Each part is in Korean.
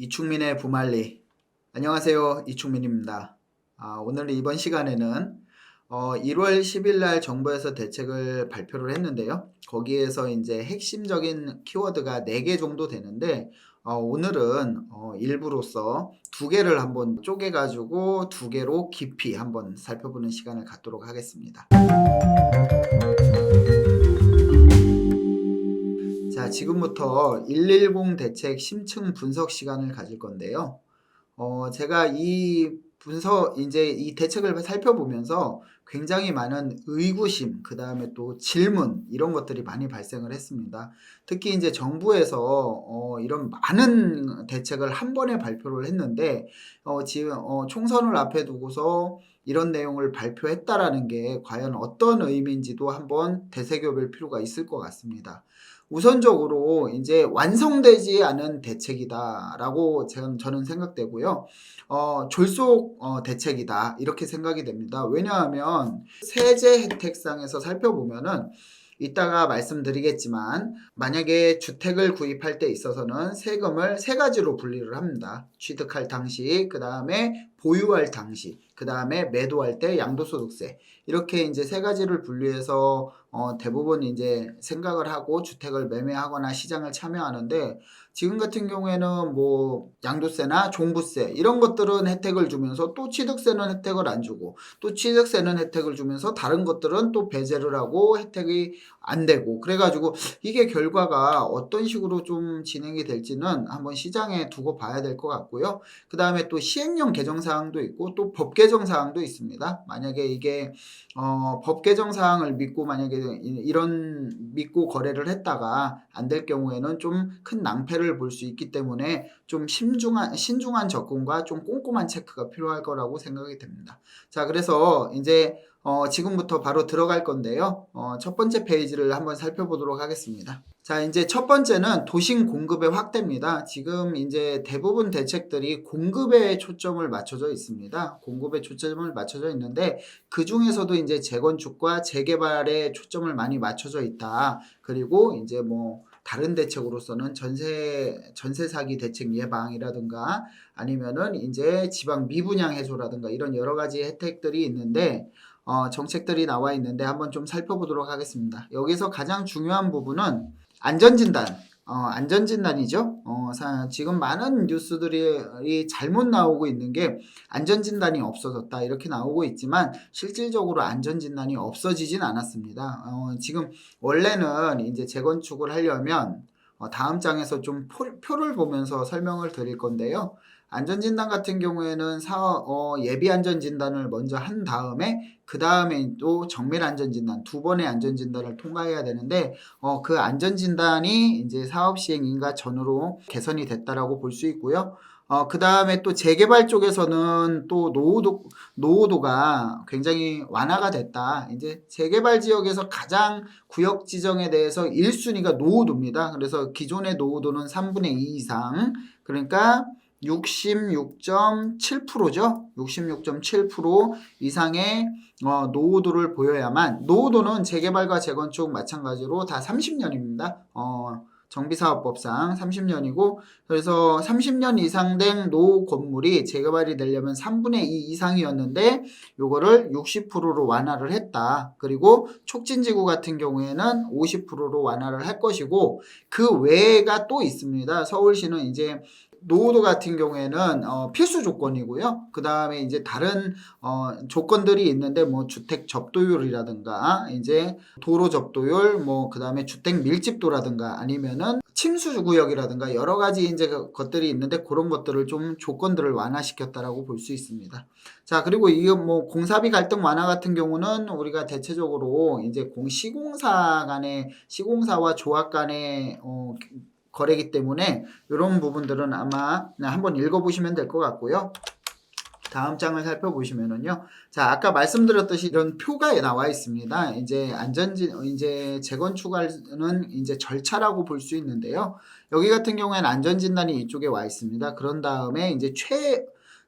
이충민의 부말리. 안녕하세요. 이충민입니다. 오늘 이번 시간에는 1월 10일 날 정부에서 대책을 발표를 했는데요. 거기에서 이제 핵심적인 키워드가 4개 정도 되는데, 오늘은 일부로서 2개를 한번 쪼개가지고 2개로 깊이 한번 살펴보는 시간을 갖도록 하겠습니다. 자, 지금부터 110 대책 심층 분석 시간을 가질 건데요. 제가 이제 이 대책을 살펴보면서 굉장히 많은 의구심, 그 다음에 또 질문, 이런 것들이 많이 발생을 했습니다. 특히 이제 정부에서 이런 많은 대책을 한 번에 발표를 했는데, 지금 총선을 앞에 두고서 이런 내용을 발표했다라는 게 과연 어떤 의미인지도 한번 되새겨볼 필요가 있을 것 같습니다. 우선적으로 이제 완성되지 않은 대책이다라고 저는 생각되고요. 졸속 대책이다 이렇게 생각이 됩니다. 왜냐하면 세제 혜택상에서 살펴보면은 이따가 말씀드리겠지만 만약에 주택을 구입할 때 있어서는 세금을 3가지로 분리를 합니다. 취득할 당시, 그 다음에 보유할 당시, 그 다음에 매도할 때 양도소득세, 이렇게 이제 3가지를 분리해서 대부분 이제 생각을 하고 주택을 매매하거나 시장을 참여하는데, 지금 같은 경우에는 뭐 양도세나 종부세 이런 것들은 혜택을 주면서 또 취득세는 혜택을 안 주고, 또 취득세는 혜택을 주면서 다른 것들은 또 배제를 하고 혜택이 안 되고, 그래가지고 이게 결과가 어떤 식으로 좀 진행이 될지는 한번 시장에 두고 봐야 될 것 같고요. 그 다음에 또 시행령 개정 사항도 있고 또 법 개정 사항도 있습니다. 만약에 이게 법 개정 사항을 믿고 만약에 이런 믿고 거래를 했다가 안 될 경우에는 좀 큰 낭패를 볼 수 있기 때문에 좀 신중한 접근과 좀 꼼꼼한 체크가 필요할 거라고 생각이 됩니다. 자, 그래서 이제 지금부터 바로 들어갈 건데요. 첫 번째 페이지를 한번 살펴보도록 하겠습니다. 자, 이제 첫 번째는 도심 공급의 확대입니다. 지금 이제 대부분 대책들이 공급에 초점을 맞춰져 있습니다. 공급에 초점을 맞춰져 있는데, 그 중에서도 이제 재건축과 재개발에 초점을 많이 맞춰져 있다. 그리고 이제 뭐 다른 대책으로서는 전세 사기 대책 예방이라든가 아니면은 이제 지방 미분양 해소라든가 이런 여러 가지 혜택들이 있는데, 정책들이 나와 있는데 한번 좀 살펴보도록 하겠습니다. 여기서 가장 중요한 부분은 안전진단, 안전진단이죠. 지금 많은 뉴스들이 잘못 나오고 있는 게 안전진단이 없어졌다 이렇게 나오고 있지만, 실질적으로 안전진단이 없어지진 않았습니다. 지금 원래는 이제 재건축을 하려면 다음 장에서 좀 표를 보면서 설명을 드릴 건데요. 안전진단 같은 경우에는 예비안전진단을 먼저 한 다음에 그 다음에 또 정밀안전진단 2번의 안전진단을 통과해야 되는데, 그 안전진단이 이제 사업시행인가 전후로 개선이 됐다라고 볼 수 있고요. 그 다음에 또 재개발 쪽에서는 또 노후도가 굉장히 완화가 됐다. 이제 재개발 지역에서 가장 구역 지정에 대해서 1순위가 노후도입니다. 그래서 기존의 노후도는 3분의 2 이상, 그러니까 66.7%죠. 66.7% 이상의 노후도를 보여야만, 노후도는 재개발과 재건축 마찬가지로 다 30년입니다. 정비사업법상 30년이고, 그래서 30년 이상 된 노후 건물이 재개발이 되려면 3분의 2 이상이었는데 요거를 60%로 완화를 했다. 그리고 촉진지구 같은 경우에는 50%로 완화를 할 것이고, 그 외가 또 있습니다. 서울시는 이제 노후도 같은 경우에는 필수 조건이고요. 그 다음에 이제 다른 조건들이 있는데, 뭐 주택 접도율이라든가 이제 도로 접도율, 뭐 그 다음에 주택 밀집도라든가 아니면은 침수 구역이라든가 여러 가지 이제 것들이 있는데, 그런 것들을 좀 조건들을 완화시켰다라고 볼 수 있습니다. 자, 그리고 이거 뭐 공사비 갈등 완화 같은 경우는 우리가 대체적으로 이제 시공사와 조합 간의 거래기 때문에 이런 부분들은 아마 한번 읽어보시면 될 것 같고요. 다음 장을 살펴보시면은요. 자, 아까 말씀드렸듯이 이런 표가 나와 있습니다. 이제 이제 재건축하는 이제 절차라고 볼 수 있는데요. 여기 같은 경우에는 안전진단이 이쪽에 와 있습니다. 그런 다음에 이제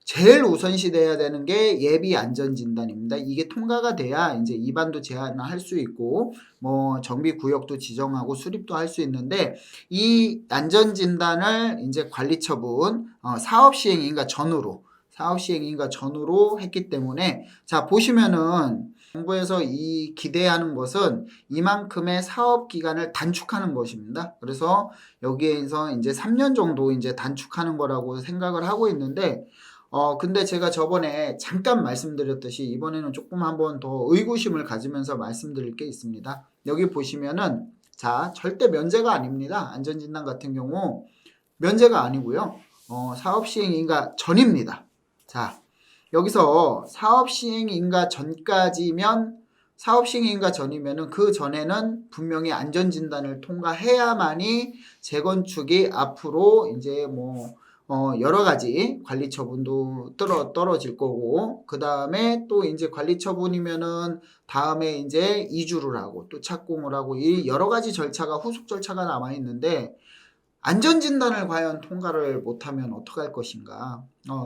제일 우선시 돼야 되는 게 예비 안전 진단입니다. 이게 통과가 돼야 이제 입안도 제한할 수 있고 뭐 정비 구역도 지정하고 수립도 할 수 있는데, 이 안전 진단을 이제 관리 처분 사업 시행인가 전후로 했기 때문에, 자 보시면은 정부에서 이 기대하는 것은 이만큼의 사업 기간을 단축하는 것입니다. 그래서 여기에서 이제 3년 정도 이제 단축하는 거라고 생각을 하고 있는데, 근데 제가 저번에 잠깐 말씀드렸듯이 이번에는 조금 한번 더 의구심을 가지면서 말씀드릴 게 있습니다. 여기 보시면은, 자, 절대 면제가 아닙니다. 안전진단 같은 경우 면제가 아니고요. 사업 시행 인가 전입니다. 자, 여기서 사업 시행 인가 전까지면, 사업 시행 인가 전이면은 그 전에는 분명히 안전진단을 통과해야만이 재건축이 앞으로 이제 뭐 여러 가지 관리 처분도 떨어질 거고, 그 다음에 또 이제 관리 처분이면은 다음에 이제 이주를 하고 또 착공을 하고 이 여러 가지 절차가, 후속 절차가 남아 있는데, 안전진단을 과연 통과를 못하면 어떡할 것인가,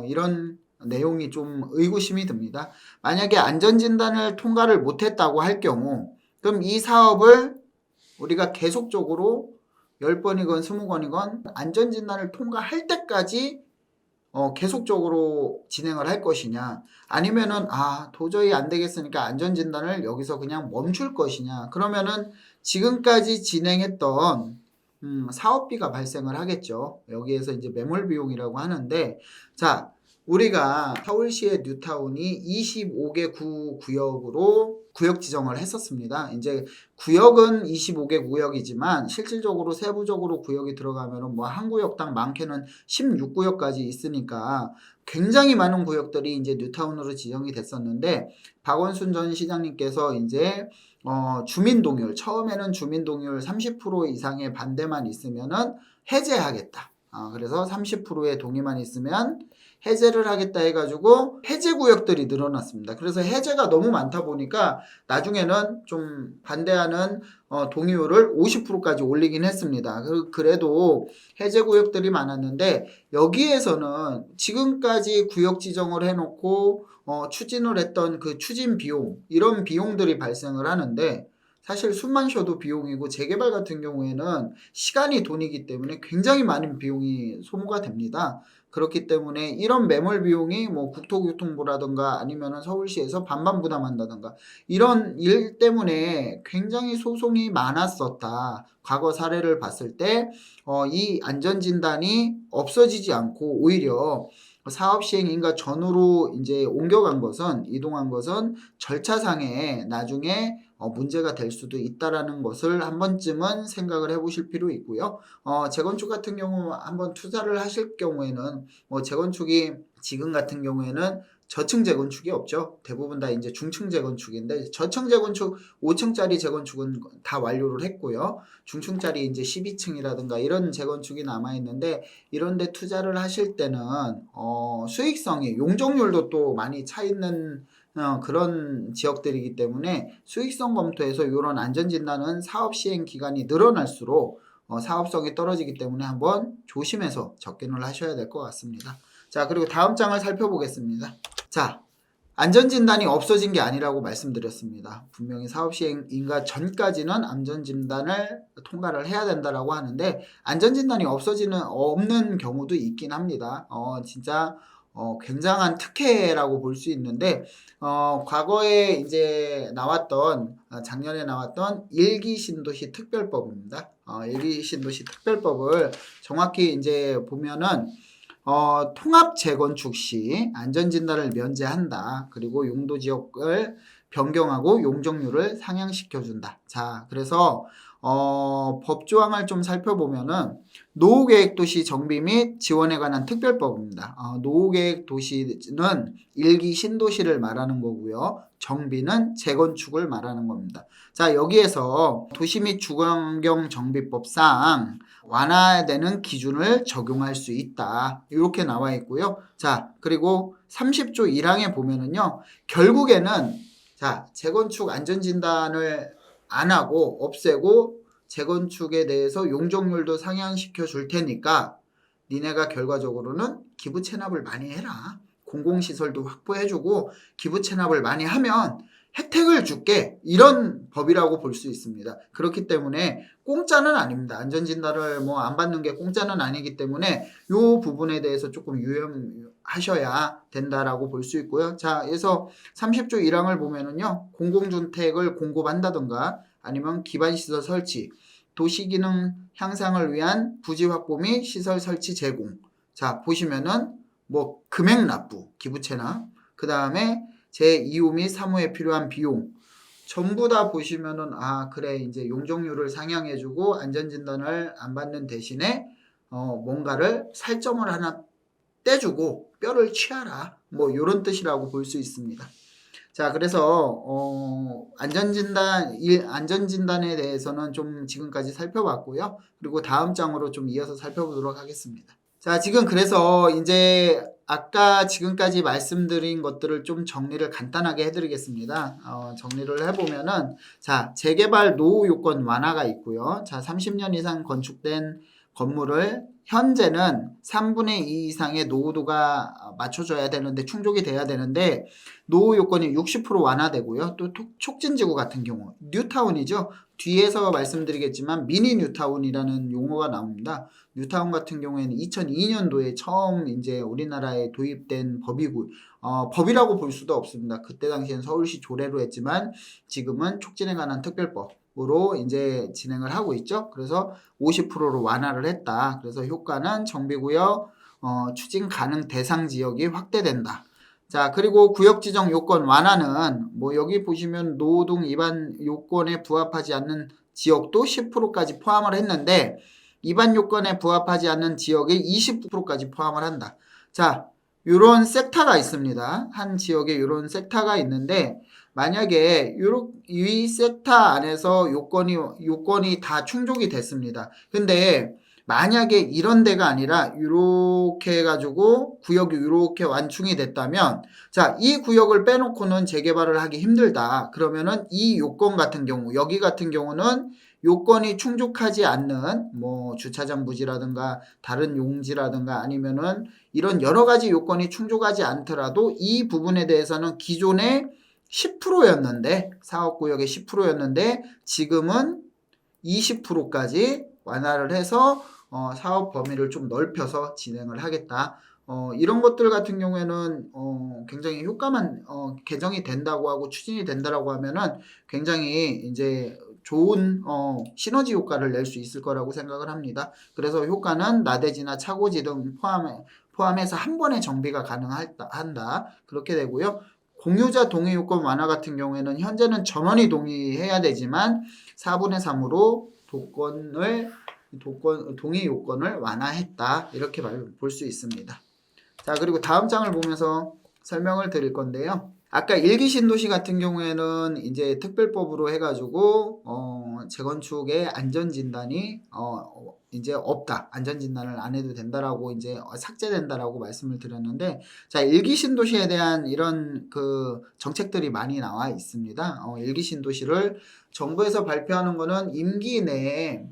이런 내용이 좀 의구심이 듭니다. 만약에 안전진단을 통과를 못했다고 할 경우, 그럼 이 사업을 우리가 계속적으로 10번이건 20번이건 안전진단을 통과할 때까지 계속적으로 진행을 할 것이냐, 아니면은 도저히 안 되겠으니까 안전진단을 여기서 그냥 멈출 것이냐, 그러면은 지금까지 진행했던 사업비가 발생을 하겠죠. 여기에서 이제 매몰 비용이라고 하는데, 자, 우리가 서울시의 뉴타운이 25개 구역으로 구역 지정을 했었습니다. 이제 구역은 25개 구역이지만 실질적으로 세부적으로 구역이 들어가면은 뭐 한 구역당 많게는 16구역까지 있으니까 굉장히 많은 구역들이 이제 뉴타운으로 지정이 됐었는데, 박원순 전 시장님께서 이제 주민 동의율, 처음에는 주민 동의율 30% 이상의 반대만 있으면은 해제하겠다. 그래서 30%의 동의만 있으면 해제를 하겠다 해가지고 해제 구역들이 늘어났습니다. 그래서 해제가 너무 많다 보니까 나중에는 좀 반대하는 동의율을 50%까지 올리긴 했습니다. 그래도 해제 구역들이 많았는데, 여기에서는 지금까지 구역 지정을 해놓고 추진을 했던 그 추진 비용, 이런 비용들이 발생을 하는데, 사실 숨만 쉬어도 비용이고 재개발 같은 경우에는 시간이 돈이기 때문에 굉장히 많은 비용이 소모가 됩니다. 그렇기 때문에 이런 매몰 비용이 뭐 국토교통부라든가 아니면은 서울시에서 반반 부담한다든가 이런 일 때문에 굉장히 소송이 많았었다. 과거 사례를 봤을 때 이 안전진단이 없어지지 않고 오히려 사업 시행인가 전후로 이제 이동한 것은 절차상에 나중에 문제가 될 수도 있다라는 것을 한 번쯤은 생각을 해보실 필요 있고요. 재건축 같은 경우 한번 투자를 하실 경우에는 재건축이 지금 같은 경우에는 저층 재건축이 없죠. 대부분 다 이제 중층 재건축인데, 저층 재건축 5층짜리 재건축은 다 완료를 했고요. 중층짜리 이제 12층이라든가 이런 재건축이 남아 있는데, 이런 데 투자를 하실 때는 수익성이, 용적률도 또 많이 차 있는 그런 지역들이기 때문에 수익성 검토에서 이런 안전진단은 사업 시행 기간이 늘어날수록 사업성이 떨어지기 때문에 한번 조심해서 접근을 하셔야 될 것 같습니다. 자, 그리고 다음 장을 살펴보겠습니다. 자, 안전진단이 없어진 게 아니라고 말씀드렸습니다. 분명히 사업 시행인가 전까지는 안전진단을 통과를 해야 된다라고 하는데, 안전진단이 없는 경우도 있긴 합니다. 진짜 굉장한 특혜라고 볼 수 있는데, 과거에 이제 작년에 나왔던 일기 신도시 특별법입니다. 일기 신도시 특별법을 정확히 이제 보면은 통합 재건축 시 안전진단을 면제한다. 그리고 용도 지역을 변경하고 용적률을 상향시켜준다. 자, 그래서 법조항을 좀 살펴보면은 노후계획도시 정비 및 지원에 관한 특별법입니다. 노후계획도시는 일기 신도시를 말하는 거고요. 정비는 재건축을 말하는 겁니다. 자, 여기에서 도시 및 주거환경 정비법상 완화되는 기준을 적용할 수 있다. 이렇게 나와 있고요. 자, 그리고 30조 1항에 보면은요, 결국에는 재건축 안전진단을 안 하고 없애고 재건축에 대해서 용적률도 상향시켜 줄 테니까 니네가 결과적으로는 기부 체납을 많이 해라. 공공시설도 확보해주고 기부 체납을 많이 하면 혜택을 줄게, 이런 법이라고 볼 수 있습니다. 그렇기 때문에 공짜는 아닙니다. 안전진단을 뭐 안 받는 게 공짜는 아니기 때문에 이 부분에 대해서 조금 유념하셔야 된다라고 볼 수 있고요. 자, 그래서 30조 1항을 보면은요, 공공주택을 공급한다든가 아니면 기반시설 설치, 도시기능 향상을 위한 부지 확보 및 시설 설치 제공. 자, 보시면은 뭐 금액 납부, 기부채납, 그 다음에 제2호 및 3호에 필요한 비용, 전부 다 보시면은 그래, 이제 용적률을 상향해주고 안전진단을 안 받는 대신에 뭔가를 살점을 하나 떼주고 뼈를 취하라, 뭐 요런 뜻이라고 볼 수 있습니다. 자, 그래서 안전진단에 대해서는 좀 지금까지 살펴봤고요. 그리고 다음 장으로 좀 이어서 살펴보도록 하겠습니다. 자, 지금 그래서 이제 아까 지금까지 말씀드린 것들을 좀 정리를 간단하게 해드리겠습니다. 정리를 해보면은, 자, 재개발 노후 요건 완화가 있고요. 자, 30년 이상 건축된 건물을 현재는 3분의 2 이상의 노후도가 맞춰줘야 되는데, 충족이 돼야 되는데, 노후 요건이 60% 완화되고요. 또 촉진지구 같은 경우, 뉴타운이죠. 뒤에서 말씀드리겠지만 미니 뉴타운이라는 용어가 나옵니다. 뉴타운 같은 경우에는 2002년도에 처음 이제 우리나라에 도입된 법이고, 법이라고 볼 수도 없습니다. 그때 당시엔 서울시 조례로 했지만 지금은 촉진에 관한 특별법으로 이제 진행을 하고 있죠. 그래서 50%로 완화를 했다. 그래서 효과는 정비구역 추진 가능 대상 지역이 확대된다. 자, 그리고 구역 지정 요건 완화는 뭐 여기 보시면 노동 위반 요건에 부합하지 않는 지역도 10%까지 포함을 했는데, 위반 요건에 부합하지 않는 지역의 20%까지 포함을 한다. 자, 요런 섹터가 있습니다. 한 지역에 요런 섹터가 있는데, 만약에 이 섹터 안에서 요건이 다 충족이 됐습니다. 근데 만약에 이런 데가 아니라 이렇게 해가지고 구역이 이렇게 완충이 됐다면, 자, 이 구역을 빼놓고는 재개발을 하기 힘들다. 그러면은 이 요건 같은 경우, 여기 같은 경우는 요건이 충족하지 않는 뭐 주차장 부지라든가 다른 용지라든가 아니면은 이런 여러 가지 요건이 충족하지 않더라도 이 부분에 대해서는 기존에 10%였는데, 사업구역의 10%였는데 지금은 20%까지 완화를 해서 사업 범위를 좀 넓혀서 진행을 하겠다. 이런 것들 같은 경우에는 굉장히 효과만 개정이 된다고 하고 추진이 된다라고 하면은 굉장히 이제 좋은 시너지 효과를 낼 수 있을 거라고 생각을 합니다. 그래서 효과는 나대지나 차고지 등 포함해서 한 번에 정비가 가능한다. 그렇게 되고요. 공유자 동의 요건 완화 같은 경우에는 현재는 전원이 동의해야 되지만 4분의 3으로 동의 요건을 완화했다. 이렇게 볼 수 있습니다. 자, 그리고 다음 장을 보면서 설명을 드릴 건데요. 아까 일기 신도시 같은 경우에는 이제 특별법으로 해가지고 재건축의 안전진단이 이제 없다. 안전진단을 안 해도 된다라고 이제 삭제된다라고 말씀을 드렸는데, 자, 일기 신도시에 대한 이런 그 정책들이 많이 나와 있습니다. 일기 신도시를 정부에서 발표하는 거는 임기 내에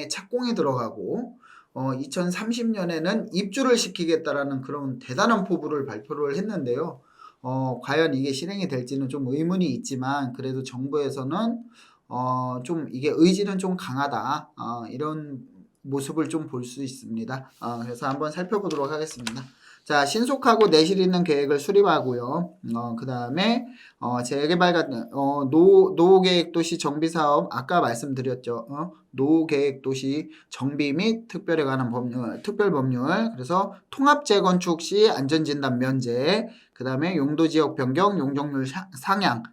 착공이 들어가고 2030년에는 입주를 시키겠다라는 그런 대단한 포부를 발표를 했는데요. 과연 이게 실행이 될지는 좀 의문이 있지만, 그래도 정부에서는 좀 이게 의지는 좀 강하다. 이런 모습을 좀 볼 수 있습니다. 그래서 한번 살펴보도록 하겠습니다. 자, 신속하고 내실 있는 계획을 수립하고요. 그 다음에 재개발 같은 노후계획 도시 정비 사업, 아까 말씀드렸죠. 노후계획 도시 정비 및 특별에 관한 특별 법률. 그래서 통합 재건축 시 안전진단 면제, 그 다음에 용도지역 변경, 용적률 상향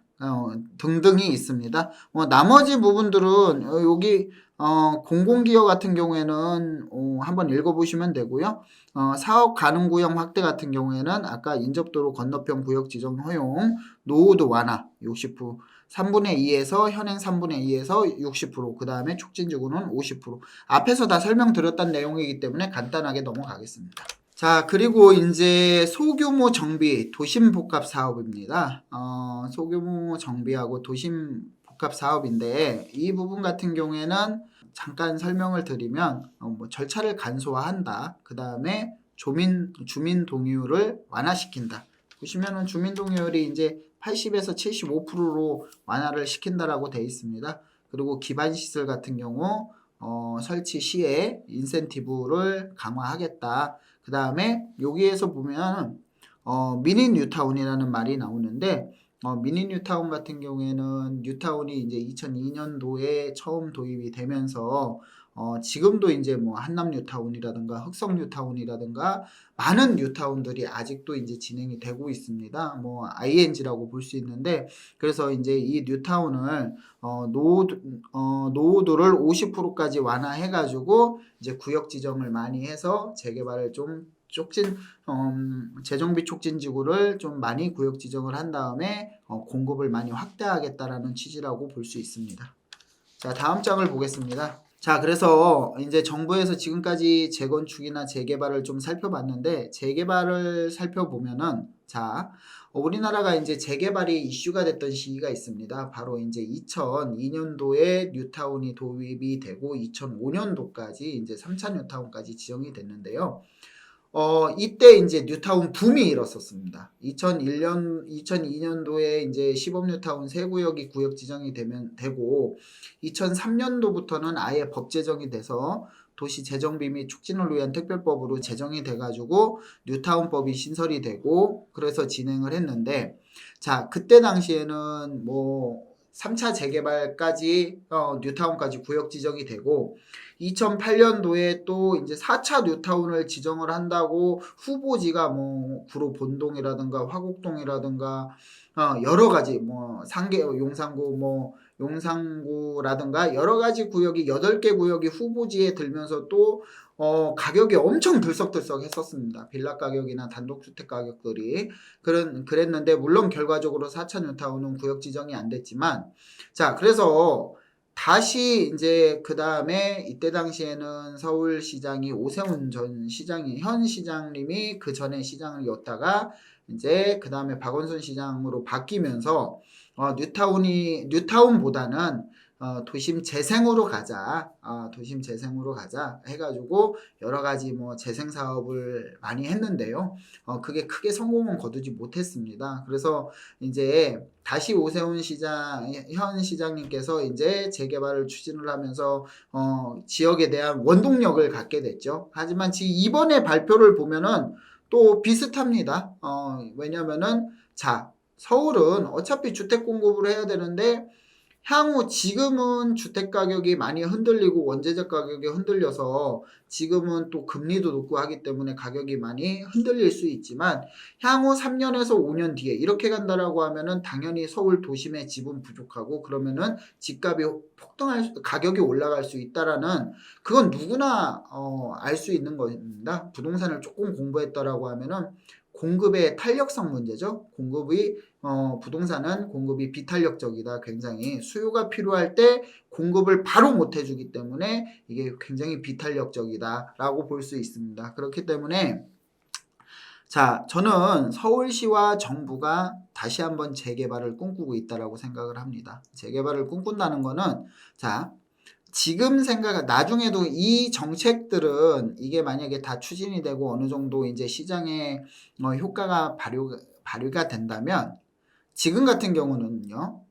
등등이 있습니다. 나머지 부분들은 여기 공공기업 같은 경우에는 한번 읽어보시면 되고요. 사업 가능 구역 확대 같은 경우에는 아까 인접도로 건너편 구역 지정 허용, 노후도 완화 60%, 3분의 2에서 현행 3분의 2에서 60%, 그 다음에 촉진지구는 50%. 앞에서 다 설명드렸던 내용이기 때문에 간단하게 넘어가겠습니다. 자, 그리고 이제 소규모 정비 도심 복합 사업입니다. 소규모 정비하고 도심 복합 사업인데, 이 부분 같은 경우에는 잠깐 설명을 드리면 뭐 절차를 간소화한다. 그 다음에 주민 동의율을 완화시킨다. 보시면은 주민 동의율이 이제 80에서 75%로 완화를 시킨다라고 되어 있습니다. 그리고 기반 시설 같은 경우 설치 시에 인센티브를 강화하겠다. 그 다음에 여기에서 보면 미니 뉴타운이라는 말이 나오는데 미니 뉴타운 같은 경우에는 뉴타운이 이제 2002년도에 처음 도입이 되면서 지금도 이제 뭐 한남 뉴타운이라든가 흑성 뉴타운이라든가 많은 뉴타운들이 아직도 이제 진행이 되고 있습니다. 뭐 ING라고 볼 수 있는데 그래서 이제 이 뉴타운을 노후도를 50%까지 완화해가지고 이제 구역 지정을 많이 해서 재개발을 좀 재정비 촉진 지구를 좀 많이 구역 지정을 한 다음에 공급을 많이 확대하겠다라는 취지라고 볼 수 있습니다. 자, 다음 장을 보겠습니다. 자, 그래서 이제 정부에서 지금까지 재건축이나 재개발을 좀 살펴봤는데 재개발을 살펴보면은 자, 우리나라가 이제 재개발이 이슈가 됐던 시기가 있습니다. 바로 이제 2002년도에 뉴타운이 도입이 되고 2005년도까지 이제 3차 뉴타운까지 지정이 됐는데요. 이때 이제 뉴타운 붐이 일었었습니다. 2002년도에 이제 시범 뉴타운 세 구역이 구역 지정이 되고 2003년도부터는 아예 법 제정이 돼서 도시 재정비 및 촉진을 위한 특별법으로 제정이 돼가지고 뉴타운법이 신설이 되고 그래서 진행을 했는데 자, 그때 당시에는 뭐 3차 재개발까지 뉴타운까지 구역 지정이 되고 2008년도에 또 이제 4차 뉴타운을 지정을 한다고 후보지가 뭐 구로 본동이라든가 화곡동이라든가 여러 가지 뭐 상계 용산구 뭐 용산구라든가 여러 가지 구역이 8개 구역이 후보지에 들면서 또 가격이 엄청 들썩들썩 했었습니다. 빌라 가격이나 단독주택 가격들이 그랬는데 물론 결과적으로 4차 뉴타운은 구역 지정이 안 됐지만 자, 그래서 다시 이제 그 다음에 이때 당시에는 서울시장이 오세훈 전 시장이 현 시장님이 그 전에 시장이었다가 이제 그 다음에 박원순 시장으로 바뀌면서 뉴타운보다는 도심 재생으로 가자, 도심 재생으로 가자 해가지고 여러 가지 뭐 재생 사업을 많이 했는데요. 그게 크게 성공은 거두지 못했습니다. 그래서 이제 다시 오세훈 현 시장님께서 이제 재개발을 추진을 하면서 지역에 대한 원동력을 갖게 됐죠. 하지만 지금 이번에 발표를 보면은 또 비슷합니다. 왜냐면은 자, 서울은 어차피 주택 공급을 해야 되는데 향후 지금은 주택 가격이 많이 흔들리고 원재재 가격이 흔들려서 지금은 또 금리도 높고 하기 때문에 가격이 많이 흔들릴 수 있지만 향후 3년에서 5년 뒤에 이렇게 간다라고 하면은 당연히 서울 도심의 집은 부족하고 그러면은 집값이 가격이 올라갈 수 있다라는 그건 누구나 알 수 있는 겁니다. 부동산을 조금 공부했다라고 하면은 공급의 탄력성 문제죠. 부동산은 공급이 비탄력적이다. 굉장히 수요가 필요할 때 공급을 바로 못 해주기 때문에 이게 굉장히 비탄력적이다라고 볼 수 있습니다. 그렇기 때문에 자, 저는 서울시와 정부가 다시 한번 재개발을 꿈꾸고 있다라고 생각을 합니다. 재개발을 꿈꾼다는 거는 자, 지금 나중에도 이 정책들은 이게 만약에 다 추진이 되고 어느 정도 이제 시장에 효과가 발휘가 된다면 지금 같은 경우는요.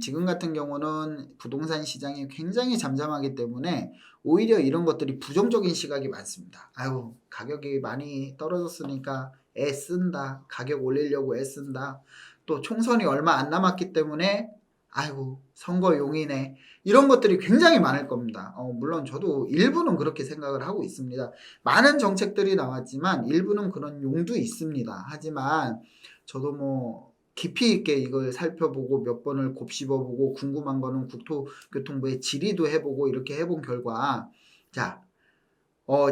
지금 같은 경우는 부동산 시장이 굉장히 잠잠하기 때문에 오히려 이런 것들이 부정적인 시각이 많습니다. 아유, 가격이 많이 떨어졌으니까 애쓴다. 가격 올리려고 애쓴다. 또 총선이 얼마 안 남았기 때문에 아이고, 선거용이네. 이런 것들이 굉장히 많을 겁니다. 물론 저도 일부는 그렇게 생각을 하고 있습니다. 많은 정책들이 나왔지만 일부는 그런 용도 있습니다. 하지만 저도 뭐 깊이 있게 이걸 살펴보고 몇 번을 곱씹어보고 궁금한 거는 국토교통부에 질의도 해보고 이렇게 해본 결과 자,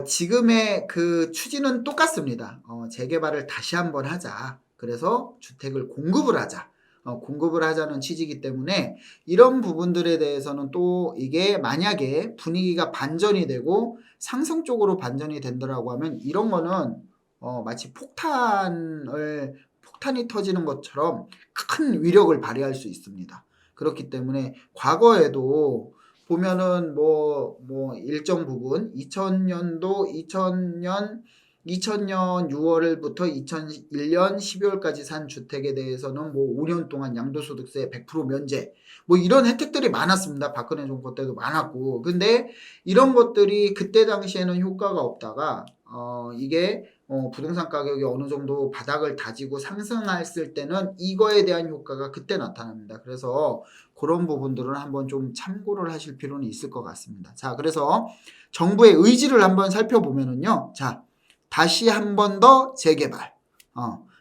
지금의 그 추진은 똑같습니다. 재개발을 다시 한번 하자. 그래서 주택을 공급을 하자. 공급을 하자는 취지이기 때문에 이런 부분들에 대해서는 또 이게 만약에 분위기가 반전이 되고 상승 쪽으로 반전이 된다라고 하면 이런 거는 마치 폭탄이 터지는 것처럼 큰 위력을 발휘할 수 있습니다. 그렇기 때문에 과거에도 보면은 뭐 일정 부분 2000년 2000년 6월부터 2001년 12월까지 산 주택에 대해서는 뭐 5년 동안 양도소득세 100% 면제, 뭐 이런 혜택들이 많았습니다. 박근혜 정부 때도 많았고. 근데 이런 것들이 그때 당시에는 효과가 없다가 이게 부동산 가격이 어느 정도 바닥을 다지고 상승했을 때는 이거에 대한 효과가 그때 나타납니다. 그래서 그런 부분들은 한번 좀 참고를 하실 필요는 있을 것 같습니다. 자, 그래서 정부의 의지를 한번 살펴보면은요. 자, 다시 한 번 더 재개발.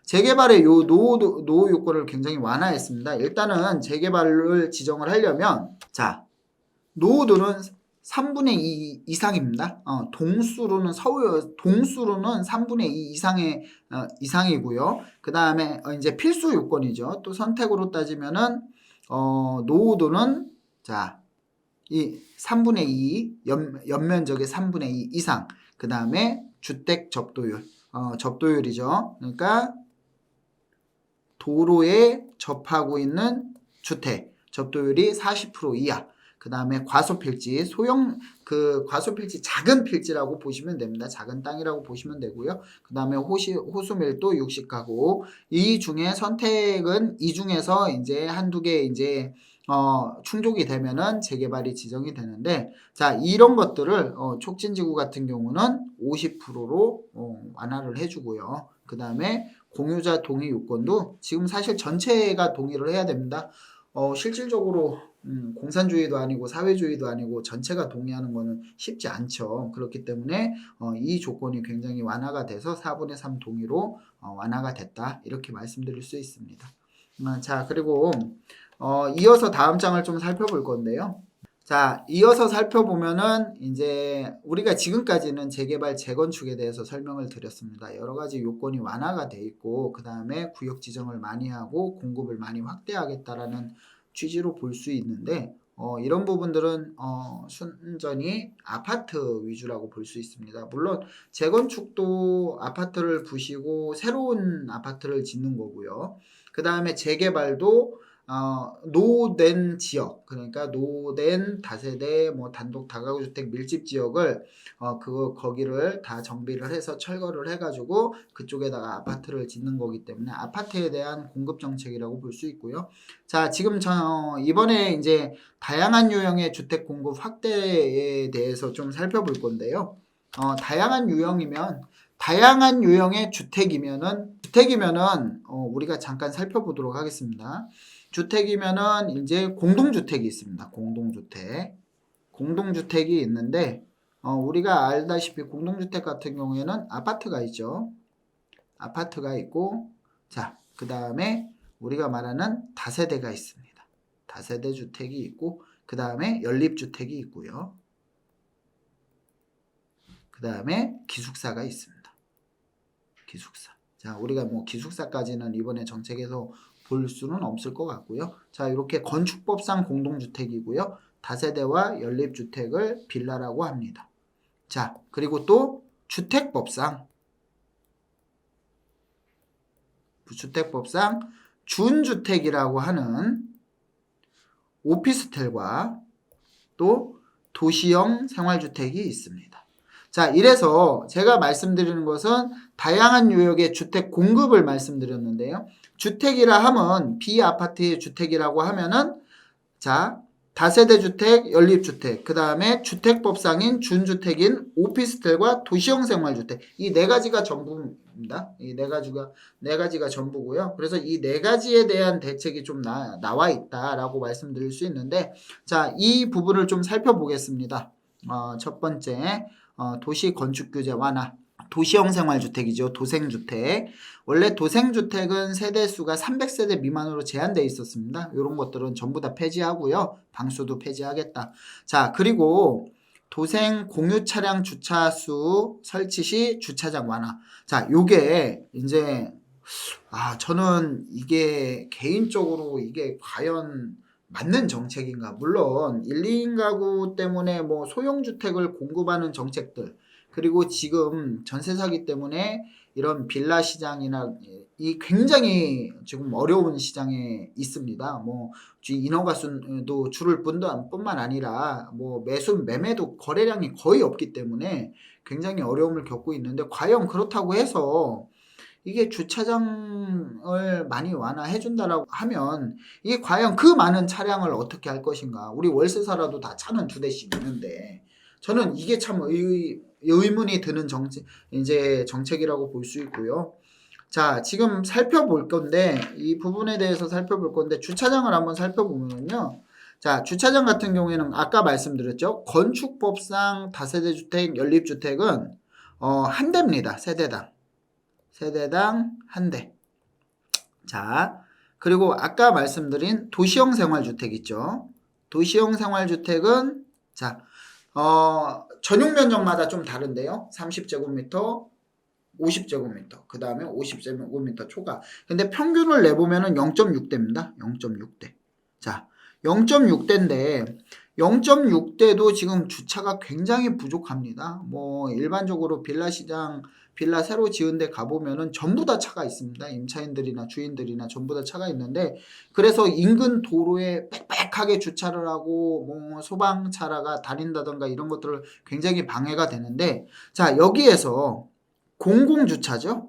재개발의 요 노후 요건을 굉장히 완화했습니다. 일단은 재개발을 지정을 하려면, 자, 노후도는 3분의 2 이상입니다. 동수로는 동수로는 3분의 2 이상이고요. 그 다음에 이제 필수 요건이죠. 또 선택으로 따지면은 노후도는 자, 이 3분의 2 연면적의 3분의 2 이상. 그 다음에 주택 접도율, 접도율이죠. 그러니까 도로에 접하고 있는 주택 접도율이 40% 이하. 그 다음에 과소필지, 과소필지 작은 필지라고 보시면 됩니다. 작은 땅이라고 보시면 되고요. 그 다음에 호수밀도 60가구. 이 중에 선택은 이 중에서 이제 한두 개 이제 충족이 되면은 재개발이 지정이 되는데, 자, 이런 것들을 촉진지구 같은 경우는 50%로 완화를 해주고요. 그 다음에 공유자 동의 요건도 지금 사실 전체가 동의를 해야 됩니다. 실질적으로 공산주의도 아니고 사회주의도 아니고 전체가 동의하는 거는 쉽지 않죠. 그렇기 때문에 이 조건이 굉장히 완화가 돼서 4분의 3 동의로 완화가 됐다. 이렇게 말씀드릴 수 있습니다. 자, 그리고 이어서 다음 장을 좀 살펴볼 건데요. 자, 이어서 살펴보면은 이제 우리가 지금까지는 재개발, 재건축에 대해서 설명을 드렸습니다. 여러 가지 요건이 완화가 돼 있고, 그 다음에 구역 지정을 많이 하고 공급을 많이 확대하겠다라는 취지로 볼 수 있는데, 이런 부분들은 순전히 아파트 위주라고 볼 수 있습니다. 물론 재건축도 아파트를 부시고 새로운 아파트를 짓는 거고요. 그 다음에 재개발도 노된 지역, 그러니까 노된 다세대 뭐 단독 다가구 주택 밀집 지역을 거기를 다 정비를 해서 철거를 해가지고 그쪽에다가 아파트를 짓는 거기 때문에 아파트에 대한 공급 정책이라고 볼 수 있고요. 자, 지금 이번에 이제 다양한 유형의 주택 공급 확대에 대해서 좀 살펴볼 건데요. 다양한 유형의 주택이면은 우리가 잠깐 살펴보도록 하겠습니다. 주택이면은 이제 공동주택이 있습니다. 공동주택이 있는데 우리가 알다시피 공동주택 같은 경우에는 아파트가 있죠. 아파트가 있고, 자, 그 다음에 우리가 말하는 다세대가 있습니다. 다세대 주택이 있고, 그 다음에 연립주택이 있고요. 그 다음에 기숙사가 있습니다. 기숙사. 자, 우리가 뭐 기숙사까지는 이번에 정책에서 볼 수는 없을 것 같고요. 자, 이렇게 건축법상 공동주택이고요. 다세대와 연립주택을 빌라라고 합니다. 자, 그리고 또 주택법상 준주택이라고 하는 오피스텔과 또 도시형 생활주택이 있습니다. 자, 이래서 제가 말씀드리는 것은 다양한 유형의 주택 공급을 말씀드렸는데요. 주택이라 하면 비아파트의 주택이라고 하면은, 자, 다세대 주택, 연립주택, 그 다음에 주택법상인 준주택인 오피스텔과 도시형 생활주택, 이 네 가지가 전부입니다. 이 네 가지가 전부고요. 그래서 이 네 가지에 대한 대책이 좀 나와 있다라고 말씀드릴 수 있는데, 자, 이 부분을 좀 살펴보겠습니다. 첫 번째, 도시 건축 규제 완화. 도시형 생활주택이죠. 도생주택. 원래 도생주택은 세대수가 300세대 미만으로 제한되어 있었습니다. 이런 것들은 전부 다 폐지하고요. 방수도 폐지하겠다. 자, 그리고 도생 공유 차량 주차수 설치 시 주차장 완화. 자, 요게 이제 저는 이게 개인적으로 이게 과연 맞는 정책인가? 물론 1, 2인 가구 때문에 뭐 소형주택을 공급하는 정책들, 그리고 지금 전세 사기 때문에 이런 빌라 시장이나 이 굉장히 지금 어려운 시장에 있습니다. 뭐 인허가 수도 줄을 뿐만 아니라 뭐 매매도 거래량이 거의 없기 때문에 굉장히 어려움을 겪고 있는데, 과연 그렇다고 해서 이게 주차장을 많이 완화해 준다라고 하면 이게 과연 그 많은 차량을 어떻게 할 것인가. 우리 월세 살아도 다 차는 2대씩 있는데, 저는 이게 참 의문이 드는 정책이라고 볼 수 있고요. 자, 지금 살펴볼 건데, 이 부분에 대해서 살펴볼 건데, 주차장을 한번 살펴보면요. 자, 주차장 같은 경우에는 아까 말씀드렸죠. 건축법상 다세대 주택, 연립주택은 한 대입니다. 세대당 한 대. 자, 그리고 아까 말씀드린 도시형 생활주택 있죠. 도시형 생활주택은 자, 전용 면적마다 좀 다른데요. 30제곱미터, 50제곱미터, 그 다음에 50제곱미터 초과. 근데 평균을 내보면은 0.6대입니다. 0.6대. 자, 0.6대인데 0.6대도 지금 주차가 굉장히 부족합니다. 뭐 일반적으로 빌라 새로 지은 데 가보면은 전부 다 차가 있습니다. 임차인들이나 주인들이나 전부 다 차가 있는데, 그래서 인근 도로에 빽빽하게 주차를 하고 뭐 소방차가 다닌다던가 이런 것들을 굉장히 방해가 되는데, 자, 여기에서 공공주차죠.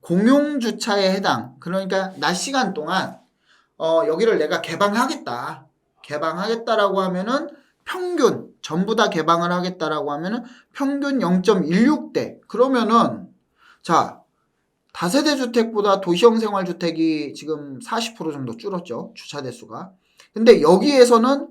공용주차에 해당. 그러니까 낮 시간 동안 여기를 내가 개방하겠다라고 하면은 전부 다 개방을 하겠다라고 하면은 평균 0.16대. 그러면은 자, 다세대 주택보다 도시형 생활주택이 지금 40% 정도 줄었죠. 주차 대수가. 근데 여기에서는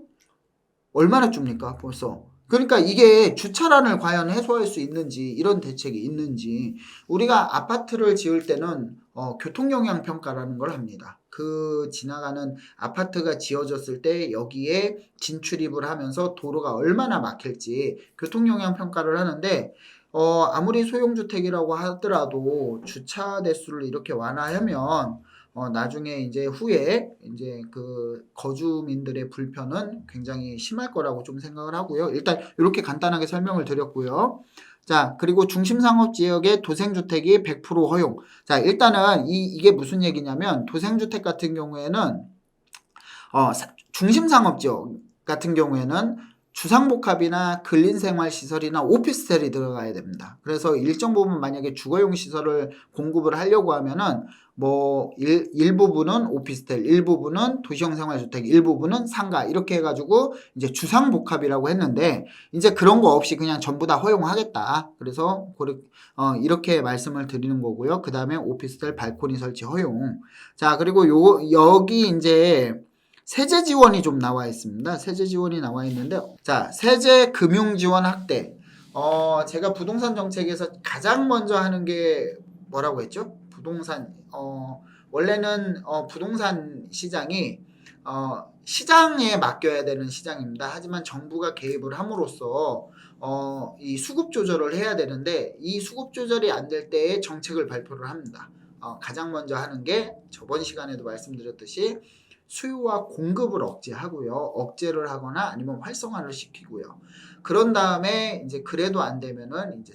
얼마나 줍니까? 벌써. 그러니까 이게 주차난을 과연 해소할 수 있는지, 이런 대책이 있는지. 우리가 아파트를 지을 때는 교통영향평가라는 걸 합니다. 그 지나가는 아파트가 지어졌을 때 여기에 진출입을 하면서 도로가 얼마나 막힐지 교통영향평가를 하는데, 아무리 소형주택이라고 하더라도 주차 대수를 이렇게 완화하면 나중에 이제 후에 이제 그 거주민들의 불편은 굉장히 심할 거라고 좀 생각을 하고요. 일단 이렇게 간단하게 설명을 드렸고요. 자, 그리고 중심상업지역의 도생주택이 100% 허용. 자, 일단은 이게 무슨 얘기냐면, 도생주택 같은 경우에는 중심상업지역 같은 경우에는 주상복합이나 근린생활시설이나 오피스텔이 들어가야 됩니다. 그래서 일정 부분 만약에 주거용 시설을 공급을 하려고 하면은 뭐 일부분은 오피스텔, 일부분은 도시형 생활주택, 일부분은 상가, 이렇게 해가지고 이제 주상복합이라고 했는데, 이제 그런 거 없이 그냥 전부 다 허용하겠다. 그래서 이렇게 말씀을 드리는 거고요. 그 다음에 오피스텔 발코니 설치 허용. 자, 그리고 여기 이제 세제 지원이 좀 나와 있습니다. 세제 지원이 나와 있는데, 자, 세제 금융 지원 확대. 제가 부동산 정책에서 가장 먼저 하는 게 뭐라고 했죠? 원래는 부동산 시장이 시장에 맡겨야 되는 시장입니다. 하지만 정부가 개입을 함으로써 이 수급 조절을 해야 되는데, 이 수급 조절이 안 될 때에 정책을 발표를 합니다. 가장 먼저 하는 게 저번 시간에도 말씀드렸듯이 수요와 공급을 억제를 하거나 아니면 활성화를 시키고요. 그런 다음에 이제 그래도 안 되면은 이제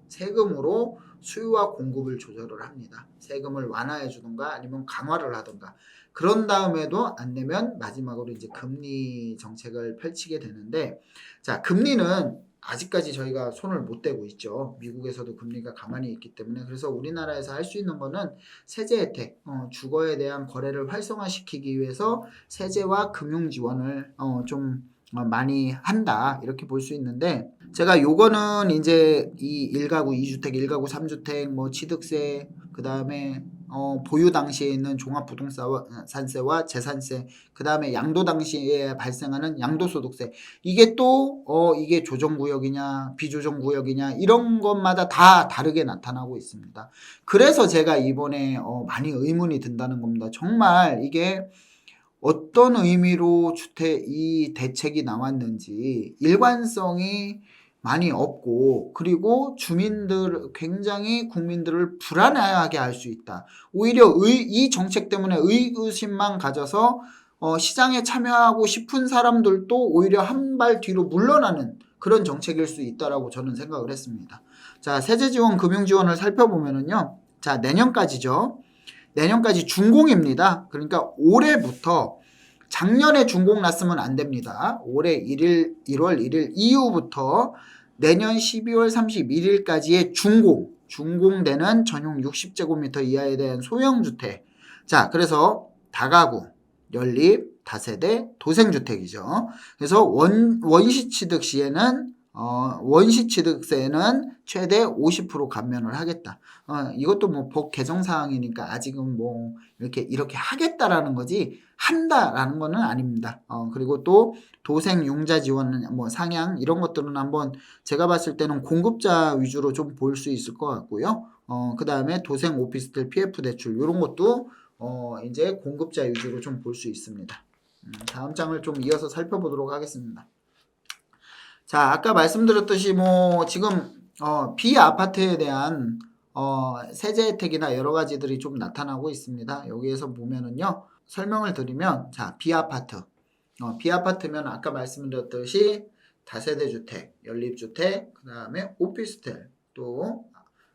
세금으로 수요와 공급을 조절을 합니다. 세금을 완화해 주든가 아니면 강화를 하든가. 그런 다음에도 안 되면 마지막으로 이제 금리 정책을 펼치게 되는데, 자, 금리는 아직까지 저희가 손을 못 대고 있죠. 미국에서도 금리가 가만히 있기 때문에. 그래서 우리나라에서 할 수 있는 거는 세제 혜택, 주거에 대한 거래를 활성화시키기 위해서 세제와 금융 지원을 좀 많이 한다, 이렇게 볼 수 있는데, 제가 요거는 이제 이 1가구 2주택, 1가구 3주택, 뭐 취득세, 그 다음에 보유 당시에 있는 종합부동산세와 재산세, 그 다음에 양도 당시에 발생하는 양도소득세, 이게 또 이게 조정구역이냐 비조정구역이냐 이런 것마다 다 다르게 나타나고 있습니다. 그래서 제가 이번에 많이 의문이 든다는 겁니다. 정말 이게 어떤 의미로 이 대책이 나왔는지 일관성이 많이 없고, 그리고 굉장히 국민들을 불안해하게 할 수 있다. 오히려 이 정책 때문에 의구심만 가져서 시장에 참여하고 싶은 사람들도 오히려 한 발 뒤로 물러나는 그런 정책일 수 있다라고 저는 생각을 했습니다. 자, 세제 지원, 금융 지원을 살펴보면은요. 자, 내년까지죠. 내년까지 준공입니다. 그러니까 올해부터 작년에 준공 났으면 안 됩니다. 올해 1월 1일 이후부터 내년 12월 31일까지의 준공되는 전용 60제곱미터 이하에 대한 소형주택. 자, 그래서 다가구, 연립, 다세대, 도생주택이죠. 그래서 원시 취득 시에는 원시 취득세는 최대 50% 감면을 하겠다. 이것도 뭐 법 개정 사항이니까 아직은 뭐 이렇게 하겠다라는 거지 한다라는 거는 아닙니다. 그리고 또 도생 융자 지원 뭐 상향 이런 것들은 한번 제가 봤을 때는 공급자 위주로 좀 볼 수 있을 것 같고요. 그다음에 도생 오피스텔 PF 대출 이런 것도 이제 공급자 위주로 좀 볼 수 있습니다. 다음 장을 좀 이어서 살펴보도록 하겠습니다. 자, 아까 말씀드렸듯이 뭐 지금 비아파트에 대한 세제 혜택이나 여러 가지들이 좀 나타나고 있습니다. 여기에서 보면은요. 설명을 드리면 자, 비아파트면 아까 말씀드렸듯이 다세대 주택, 연립주택, 그다음에 오피스텔, 또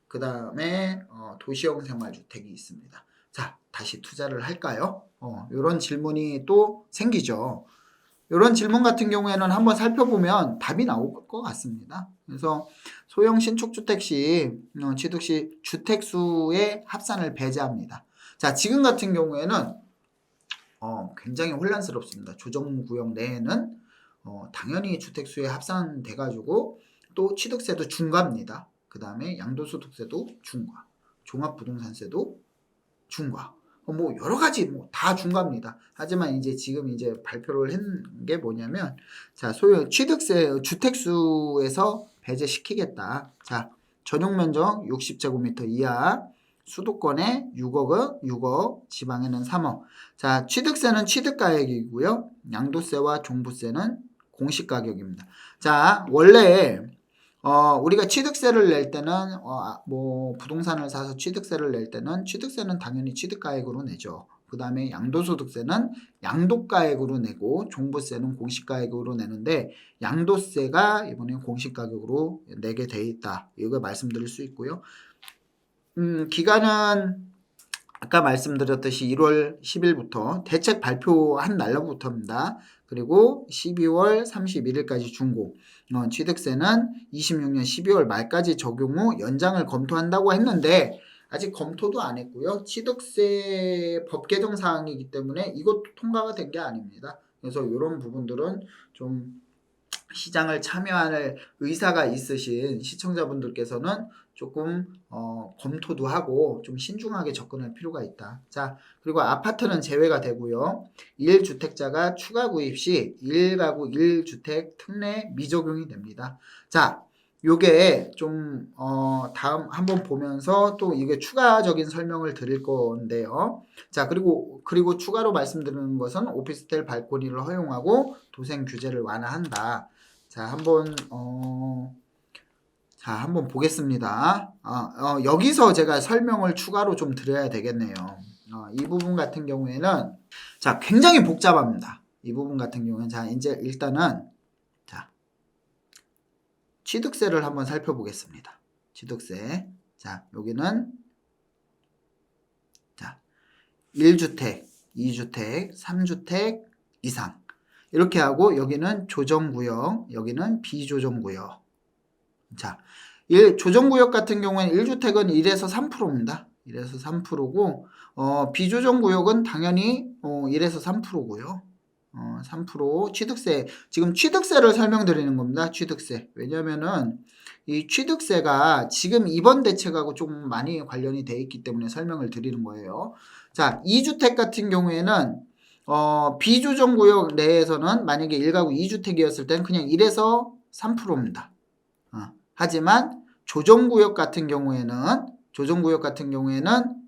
그다음에 도시형 생활주택이 있습니다. 자, 다시 투자를 할까요? 이런 질문이 또 생기죠. 이런 질문 같은 경우에는 한번 살펴보면 답이 나올 것 같습니다. 그래서 소형 신축주택 시 취득 시 주택수의 합산을 배제합니다. 자, 지금 같은 경우에는 굉장히 혼란스럽습니다. 조정구역 내에는 당연히 주택수에 합산돼 가지고 또 취득세도 중과입니다. 그 다음에 양도소득세도 중과, 종합부동산세도 중과, 뭐 여러 가지 뭐 다 중과입니다. 하지만 이제 지금 이제 발표를 한 게 뭐냐면 자, 소유 취득세 주택수에서 배제시키겠다. 자, 전용 면적 60제곱미터 이하, 수도권에 6억, 지방에는 3억. 자, 취득세는 취득가액이고요. 양도세와 종부세는 공시가격입니다. 자, 원래 우리가 취득세를 낼 때는 뭐 부동산을 사서 취득세를 낼 때는 취득세는 당연히 취득가액으로 내죠. 그 다음에 양도소득세는 양도가액으로 내고 종부세는 공시가액으로 내는데 양도세가 이번에 공시가격으로 내게 돼 있다. 이거 말씀드릴 수 있고요. 기간은 아까 말씀드렸듯이 1월 10일부터 대책 발표한 날로부터입니다. 그리고 12월 31일까지 준공. 취득세는 26년 12월 말까지 적용 후 연장을 검토한다고 했는데 아직 검토도 안 했고요. 취득세 법 개정 사항이기 때문에 이것도 통과가 된 게 아닙니다. 그래서 이런 부분들은 좀 시장을 참여할 의사가 있으신 시청자분들께서는 조금 검토도 하고 좀 신중하게 접근할 필요가 있다. 자, 그리고 아파트는 제외가 되고요. 1주택자가 추가 구입 시 1가구 1주택 특례 미적용이 됩니다. 자, 요게 좀 다음 한번 보면서 또 이게 추가적인 설명을 드릴 건데요. 자, 그리고 추가로 말씀드리는 것은 오피스텔 발코니를 허용하고 도생 규제를 완화한다. 자, 한번 보겠습니다. 여기서 제가 설명을 추가로 좀 드려야 되겠네요. 이 부분 같은 경우에는 자, 굉장히 복잡합니다. 이 부분 같은 경우는 자, 이제 일단은 자, 취득세를 한번 살펴보겠습니다. 취득세. 자, 여기는 자, 1주택, 2주택, 3주택 이상. 이렇게 하고 여기는 조정구역, 여기는 비조정구역. 자, 조정구역 같은 경우에는 1주택은 1에서 3%입니다. 1에서 3%고 비조정구역은 당연히 1에서 3%고요. 3% 취득세. 지금 취득세를 설명드리는 겁니다. 취득세. 왜냐면은 이 취득세가 지금 이번 대책하고 좀 많이 관련이 돼 있기 때문에 설명을 드리는 거예요. 자, 2주택 같은 경우에는 비조정구역 내에서는 만약에 1가구 2주택이었을 때는 그냥 1에서 3%입니다. 하지만 조정구역 같은 경우에는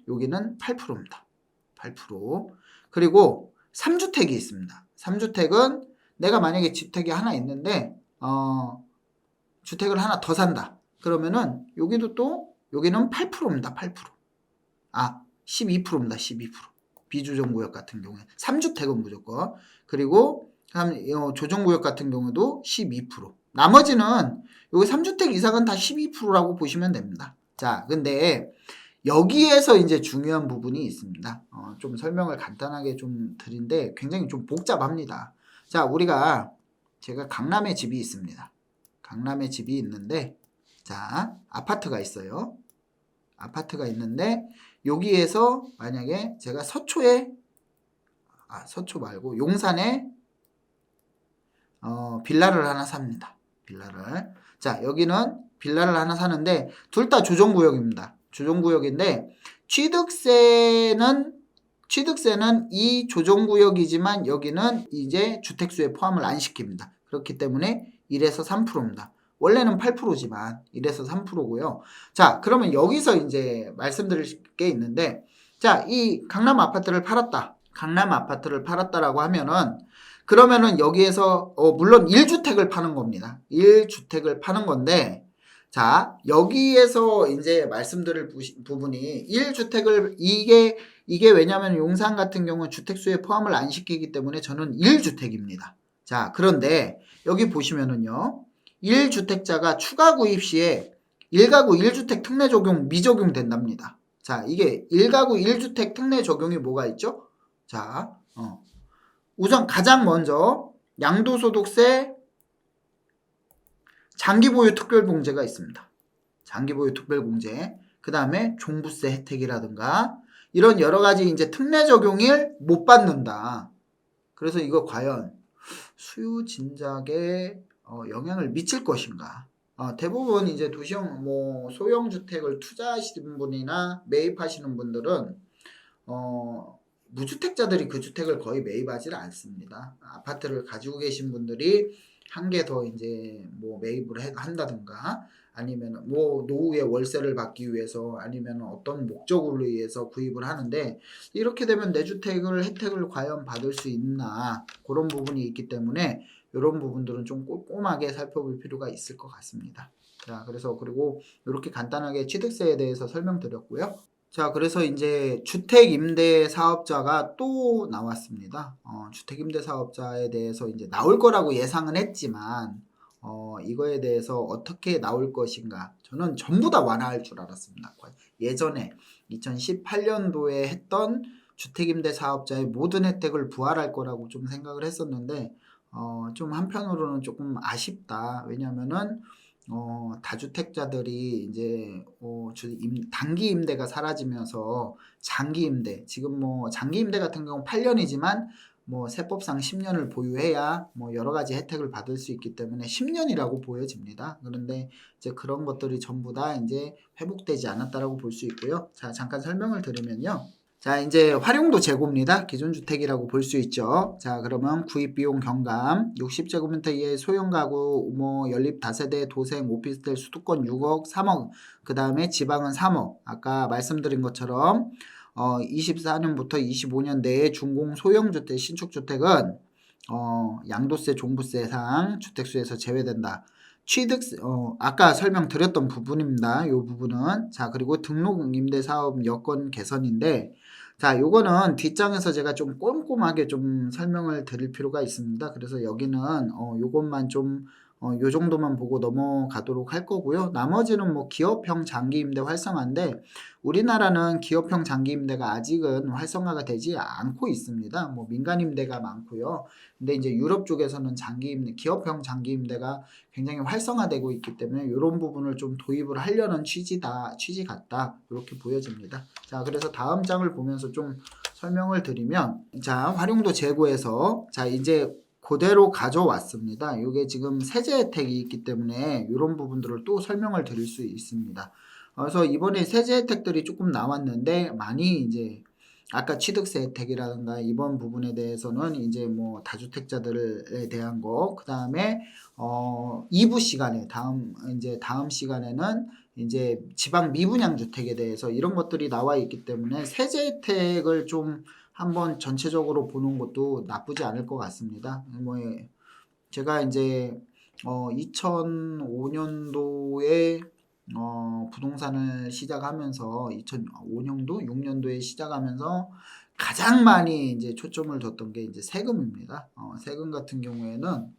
여기는 8%입니다. 8%. 그리고 3주택이 있습니다. 3주택은 내가 만약에 주택이 하나 있는데 주택을 하나 더 산다. 그러면은 여기는 8%입니다. 8%. 12%입니다. 12%. 비조정구역 같은 경우에 3주택은 무조건. 그리고 조정구역 같은 경우도 12%. 나머지는 여기 3주택 이상은 다 12%라고 보시면 됩니다. 자, 근데 여기에서 이제 중요한 부분이 있습니다. 좀 설명을 간단하게 좀 드린데 굉장히 좀 복잡합니다. 자, 제가 강남에 집이 있습니다. 강남에 집이 있는데, 자, 아파트가 있어요. 아파트가 있는데, 여기에서 만약에 제가 서초 말고 용산에 빌라를 하나 삽니다. 빌라를. 자, 여기는 빌라를 하나 사는데 둘 다 조정구역입니다. 조정구역인데 취득세는 이 조정구역이지만 여기는 이제 주택수에 포함을 안 시킵니다. 그렇기 때문에 1에서 3%입니다. 원래는 8%지만 1에서 3%고요. 자, 그러면 여기서 이제 말씀드릴 게 있는데, 자, 이 강남 아파트를 팔았다. 강남 아파트를 팔았다라고 하면은, 그러면은 여기에서 물론 1주택을 파는 겁니다. 1주택을 파는 건데, 자, 여기에서 이제 말씀드릴 부분이 1주택을 이게 왜냐면 용산 같은 경우는 주택수에 포함을 안 시키기 때문에 저는 1주택입니다. 자, 그런데 여기 보시면은요. 1주택자가 추가 구입 시에 1가구 1주택 특례 적용 미적용 된답니다. 자, 이게 1가구 1주택 특례 적용이 뭐가 있죠? 자, 우선 가장 먼저 양도소득세 장기보유 특별공제가 있습니다. 장기보유 특별공제. 그 다음에 종부세 혜택이라든가 이런 여러 가지 이제 특례 적용을 못 받는다. 그래서 이거 과연 수요 진작에 영향을 미칠 것인가? 대부분 이제 도시형 소형 주택을 투자하시는 분이나 매입하시는 분들은 무주택자들이 그 주택을 거의 매입하지를 않습니다. 아파트를 가지고 계신 분들이 한 개 더 이제 매입을 한다든가 아니면 노후에 월세를 받기 위해서 아니면 어떤 목적으로 위해서 구입을 하는데, 이렇게 되면 내 주택을 혜택을 과연 받을 수 있나, 그런 부분이 있기 때문에 이런 부분들은 좀 꼼꼼하게 살펴볼 필요가 있을 것 같습니다. 자, 그리고 이렇게 간단하게 취득세에 대해서 설명드렸고요. 자, 그래서 이제 주택임대사업자가 또 나왔습니다. 주택임대사업자에 대해서 이제 나올 거라고 예상은 했지만, 이거에 대해서 어떻게 나올 것인가. 저는 전부 다 완화할 줄 알았습니다. 예전에 2018년도에 했던 주택임대사업자의 모든 혜택을 부활할 거라고 좀 생각을 했었는데, 좀 한편으로는 조금 아쉽다. 왜냐면은, 다주택자들이 이제 단기 임대가 사라지면서 장기 임대, 지금 장기 임대 같은 경우 8년이지만 세법상 10년을 보유해야 여러 가지 혜택을 받을 수 있기 때문에 10년이라고 보여집니다. 그런데 이제 그런 것들이 전부 다 이제 회복되지 않았다라고 볼 수 있고요. 자, 잠깐 설명을 드리면요. 자, 이제 활용도 재고입니다. 기존 주택이라고 볼 수 있죠. 자, 그러면 구입비용 경감 60제곱미터 이하의 소형 가구, 연립 다세대, 도생, 오피스텔, 수도권 6억, 3억, 그 다음에 지방은 3억. 아까 말씀드린 것처럼 24년부터 25년 내에 중공 소형주택, 신축주택은 양도세, 종부세상 주택수에서 제외된다. 취득세, 아까 설명드렸던 부분입니다. 이 부분은. 자, 그리고 등록임대사업 여건 개선인데, 자, 요거는 뒷장에서 제가 좀 꼼꼼하게 좀 설명을 드릴 필요가 있습니다. 그래서 여기는 요것만 좀 요 정도만 보고 넘어가도록 할 거고요. 나머지는 기업형 장기임대 활성화인데, 우리나라는 기업형 장기임대가 아직은 활성화가 되지 않고 있습니다. 민간임대가 많고요. 근데 이제 유럽 쪽에서는 기업형 장기임대가 굉장히 활성화되고 있기 때문에 이런 부분을 좀 도입을 하려는 취지 같다. 이렇게 보여집니다. 자, 그래서 다음 장을 보면서 좀 설명을 드리면, 자, 활용도 재고에서, 자, 이제 그대로 가져왔습니다. 이게 지금 세제 혜택이 있기 때문에 이런 부분들을 또 설명을 드릴 수 있습니다. 그래서 이번에 세제 혜택들이 조금 나왔는데, 많이 이제 아까 취득세 혜택이라든가 이번 부분에 대해서는 이제 다주택자들에 대한 거, 그 다음에 2부 시간에 다음 시간에는 이제 지방 미분양 주택에 대해서 이런 것들이 나와 있기 때문에 세제 혜택을 좀 한번 전체적으로 보는 것도 나쁘지 않을 것 같습니다. 제가 이제 2005년도에 부동산을 시작하면서 2005년도, 6년도에 시작하면서 가장 많이 이제 초점을 뒀던 게 이제 세금입니다. 세금 같은 경우에는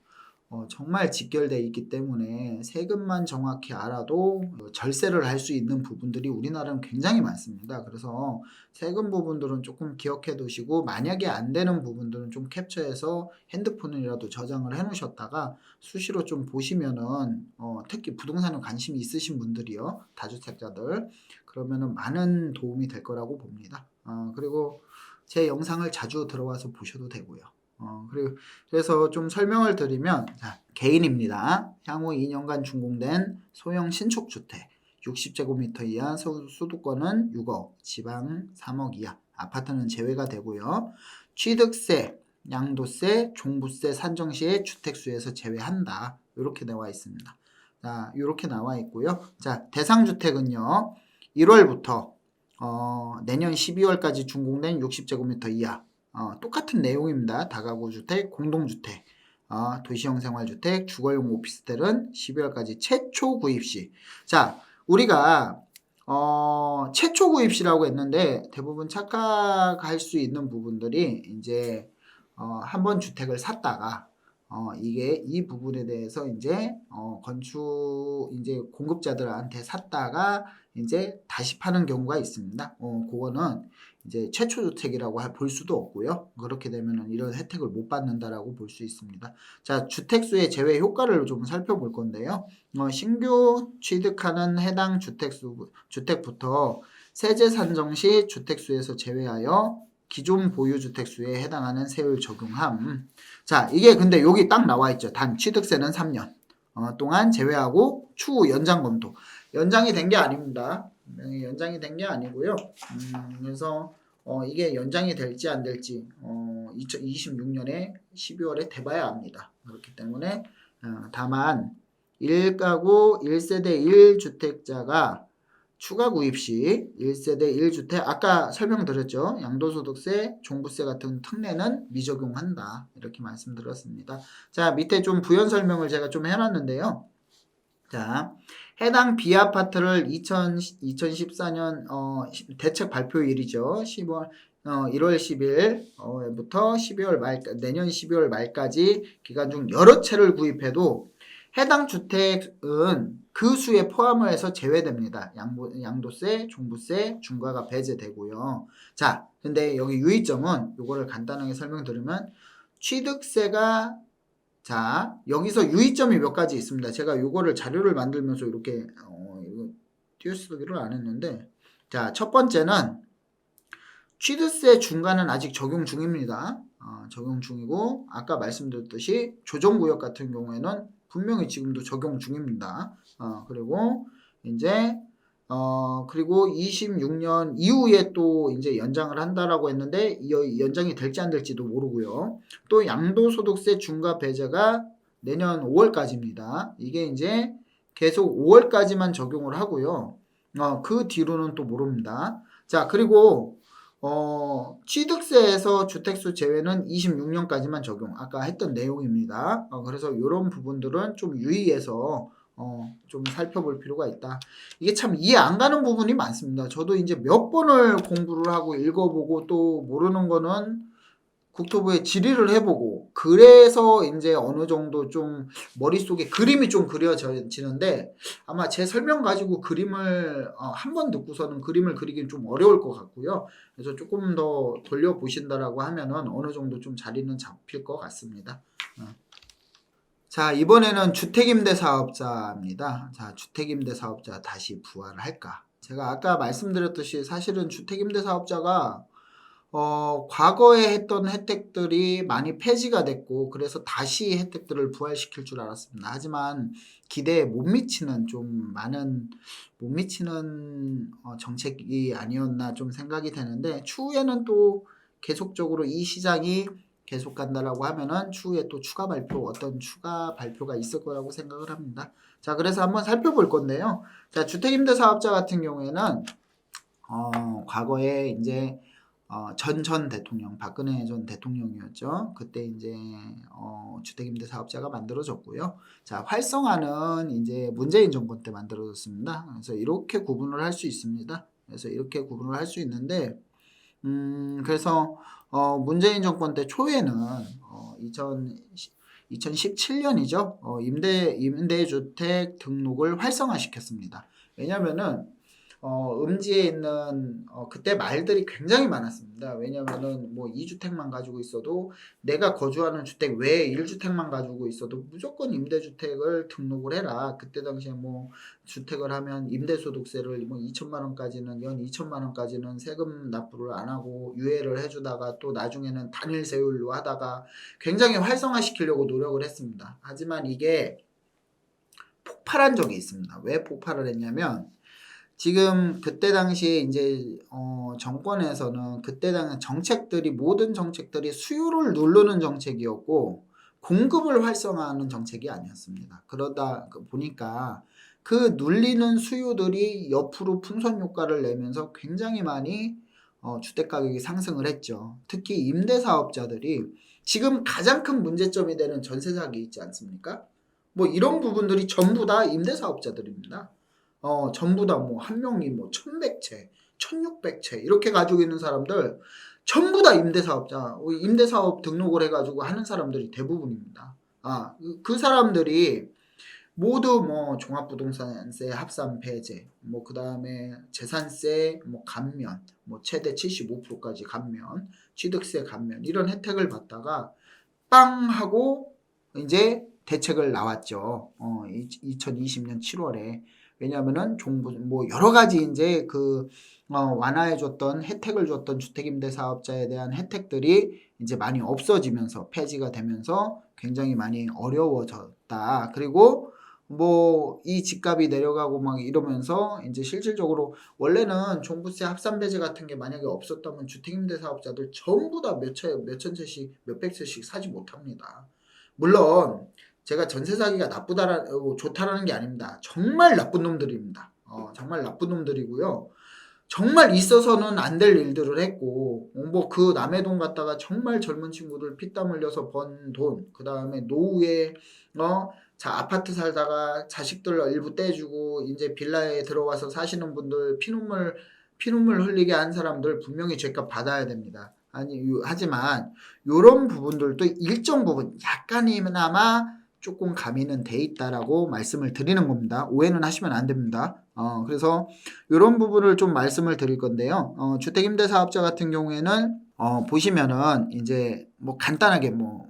정말 직결되어 있기 때문에 세금만 정확히 알아도 절세를 할 수 있는 부분들이 우리나라는 굉장히 많습니다. 그래서 세금 부분들은 조금 기억해 두시고 만약에 안 되는 부분들은 좀 캡처해서 핸드폰이라도 저장을 해 놓으셨다가 수시로 좀 보시면은 특히 부동산에 관심이 있으신 분들이요. 다주택자들. 그러면은 많은 도움이 될 거라고 봅니다. 그리고 제 영상을 자주 들어와서 보셔도 되고요. 그래서 좀 설명을 드리면, 자, 개인입니다. 향후 2년간 준공된 소형 신축주택, 60제곱미터 이하 수도권은 6억, 지방 3억 이하, 아파트는 제외가 되고요. 취득세, 양도세, 종부세 산정 시에 주택수에서 제외한다. 이렇게 나와 있습니다. 자, 이렇게 나와 있고요. 자, 대상주택은요, 1월부터 내년 12월까지 준공된 60제곱미터 이하, 똑같은 내용입니다. 다가구 주택, 공동주택, 도시형 생활주택, 주거용 오피스텔은 12월까지 최초 구입시. 자, 우리가 최초 구입시라고 했는데 대부분 착각할 수 있는 부분들이 이제 한번 주택을 샀다가 이게 이 부분에 대해서 이제 건축 이제 공급자들한테 샀다가 이제 다시 파는 경우가 있습니다. 그거는 이제 최초 주택이라고 볼 수도 없고요. 그렇게 되면은 이런 혜택을 못 받는다라고 볼 수 있습니다. 자, 주택수의 제외 효과를 좀 살펴볼 건데요. 신규 취득하는 해당 주택부터 세제 산정 시 주택수에서 제외하여 기존 보유주택수에 해당하는 세율 적용함. 자, 이게 근데 여기 딱 나와 있죠. 단 취득세는 3년 동안 제외하고 추후 연장 검토. 연장이 된 게 아닙니다. 연장이 된 게 아니고요. 그래서 이게 연장이 될지 안 될지 2026년에 12월에 돼봐야 합니다. 그렇기 때문에 다만 1가구 1세대 1주택자가 추가 구입 시 1세대 1주택 아까 설명드렸죠. 양도소득세, 종부세 같은 특례는 미적용한다. 이렇게 말씀드렸습니다. 자, 밑에 좀 부연 설명을 제가 좀 해놨는데요. 자, 해당 B아파트를 2014년 대책 발표일이죠. 1월 10일부터 12월 말 내년 12월 말까지 기간 중 여러 채를 구입해도 해당 주택은 그 수에 포함을 해서 제외됩니다. 양도세, 종부세, 중과가 배제되고요. 자, 근데 여기 유의점은 이거를 간단하게 설명드리면 취득세가 자, 여기서 유의점이 몇 가지 있습니다. 제가 요거를 자료를 만들면서 이렇게 이거 띄어쓰기를 안 했는데 자, 첫 번째는 취득세 중과는 아직 적용 중입니다. 적용 중이고 아까 말씀드렸듯이 조정구역 같은 경우에는 분명히 지금도 적용 중입니다. 그리고 이제 그리고 26년 이후에 또 이제 연장을 한다라고 했는데 연장이 될지 안 될지도 모르고요. 또 양도소득세 중과 배제가 내년 5월까지입니다. 이게 이제 계속 5월까지만 적용을 하고요. 그 뒤로는 또 모릅니다. 자, 그리고 취득세에서 주택수 제외는 26년까지만 적용. 아까 했던 내용입니다. 그래서 이런 부분들은 좀 유의해서 좀 살펴볼 필요가 있다. 이게 참 이해 안 가는 부분이 많습니다. 저도 이제 몇 번을 공부를 하고 읽어보고 또 모르는 거는 국토부에 질의를 해보고 그래서 이제 어느 정도 좀 머릿속에 그림이 좀 그려지는데 아마 제 설명 가지고 그림을 한 번 듣고서는 그림을 그리긴 좀 어려울 것 같고요. 그래서 조금 더 돌려보신다라고 하면은 어느 정도 좀 자리는 잡힐 것 같습니다. 자, 이번에는 주택임대사업자입니다. 자, 주택임대사업자 다시 부활을 할까? 제가 아까 말씀드렸듯이 사실은 주택임대사업자가 과거에 했던 혜택들이 많이 폐지가 됐고 그래서 다시 혜택들을 부활시킬 줄 알았습니다. 하지만 기대에 못 미치는 좀 많은 못 미치는 정책이 아니었나 좀 생각이 되는데 추후에는 또 계속적으로 이 시장이 계속 간다라고 하면은 추후에 또 어떤 추가 발표가 있을 거라고 생각을 합니다. 자, 그래서 한번 살펴볼 건데요. 자, 주택임대사업자 같은 경우에는 과거에 이제 전 대통령, 박근혜 전 대통령이었죠. 그때 이제, 주택임대 사업자가 만들어졌고요. 자, 활성화는 이제 문재인 정권 때 만들어졌습니다. 그래서 이렇게 구분을 할 수 있습니다. 그래서 이렇게 구분을 할 수 있는데, 그래서 문재인 정권 때 초에는 2017년이죠. 임대주택 등록을 활성화시켰습니다. 왜냐면은 음지에 있는 그때 말들이 굉장히 많았습니다. 왜냐면은 뭐 2주택만 가지고 있어도 내가 거주하는 주택 외에 1주택만 가지고 있어도 무조건 임대주택을 등록을 해라. 그때 당시에 뭐 주택을 하면 임대소득세를 뭐 2천만 원까지는 연 2천만 원까지는 세금 납부를 안 하고 유예를 해주다가 또 나중에는 단일 세율로 하다가 굉장히 활성화시키려고 노력을 했습니다. 하지만 이게 폭발한 적이 있습니다. 왜 폭발을 했냐면 지금 그때 당시에 이제 정권에서는 그때 당시 정책들이 모든 정책들이 수요를 누르는 정책이었고 공급을 활성화하는 정책이 아니었습니다. 그러다 보니까 그 눌리는 수요들이 옆으로 풍선 효과를 내면서 굉장히 많이 주택 가격이 상승을 했죠. 특히 임대사업자들이 지금 가장 큰 문제점이 되는 전세 사기 있지 않습니까? 뭐 이런 부분들이 전부 다 임대사업자들입니다. 전부 다 뭐 한 명이 뭐 1100채, 1600채 이렇게 가지고 있는 사람들 전부 다 임대사업자, 임대사업 등록을 해가지고 하는 사람들이 대부분입니다. 그 사람들이 모두 뭐 종합부동산세 합산 배제, 뭐 그 다음에 재산세 뭐 감면, 뭐 최대 75%까지 감면, 취득세 감면 이런 혜택을 받다가 빵 하고 이제 대책을 나왔죠. 2020년 7월에. 왜냐면은 종부 뭐 여러 가지 이제 완화해 줬던 혜택을 줬던 주택임대 사업자에 대한 혜택들이 이제 많이 없어지면서 폐지가 되면서 굉장히 많이 어려워졌다. 그리고 뭐 이 집값이 내려가고 막 이러면서 이제 실질적으로 원래는 종부세 합산 배제 같은 게 만약에 없었다면 주택임대 사업자들 전부 다 몇천 채씩 몇백 채씩 사지 못합니다. 물론 제가 전세 사기가 좋다라는 게 아닙니다. 정말 나쁜 놈들입니다. 정말 나쁜 놈들이고요. 정말 있어서는 안 될 일들을 했고 뭐 그 남의 돈 갖다가 정말 젊은 친구들 피땀 흘려서 번 돈, 그 다음에 노후에 아파트 살다가 자식들 일부 떼주고 이제 빌라에 들어와서 사시는 분들 피눈물 흘리게 한 사람들 분명히 죄값 받아야 됩니다. 하지만 요런 부분들도 일정 부분 약간이나마 조금 가미는 돼 있다라고 말씀을 드리는 겁니다. 오해는 하시면 안 됩니다. 그래서 이런 부분을 좀 말씀을 드릴 건데요. 주택임대사업자 같은 경우에는 보시면은 이제 뭐 간단하게 뭐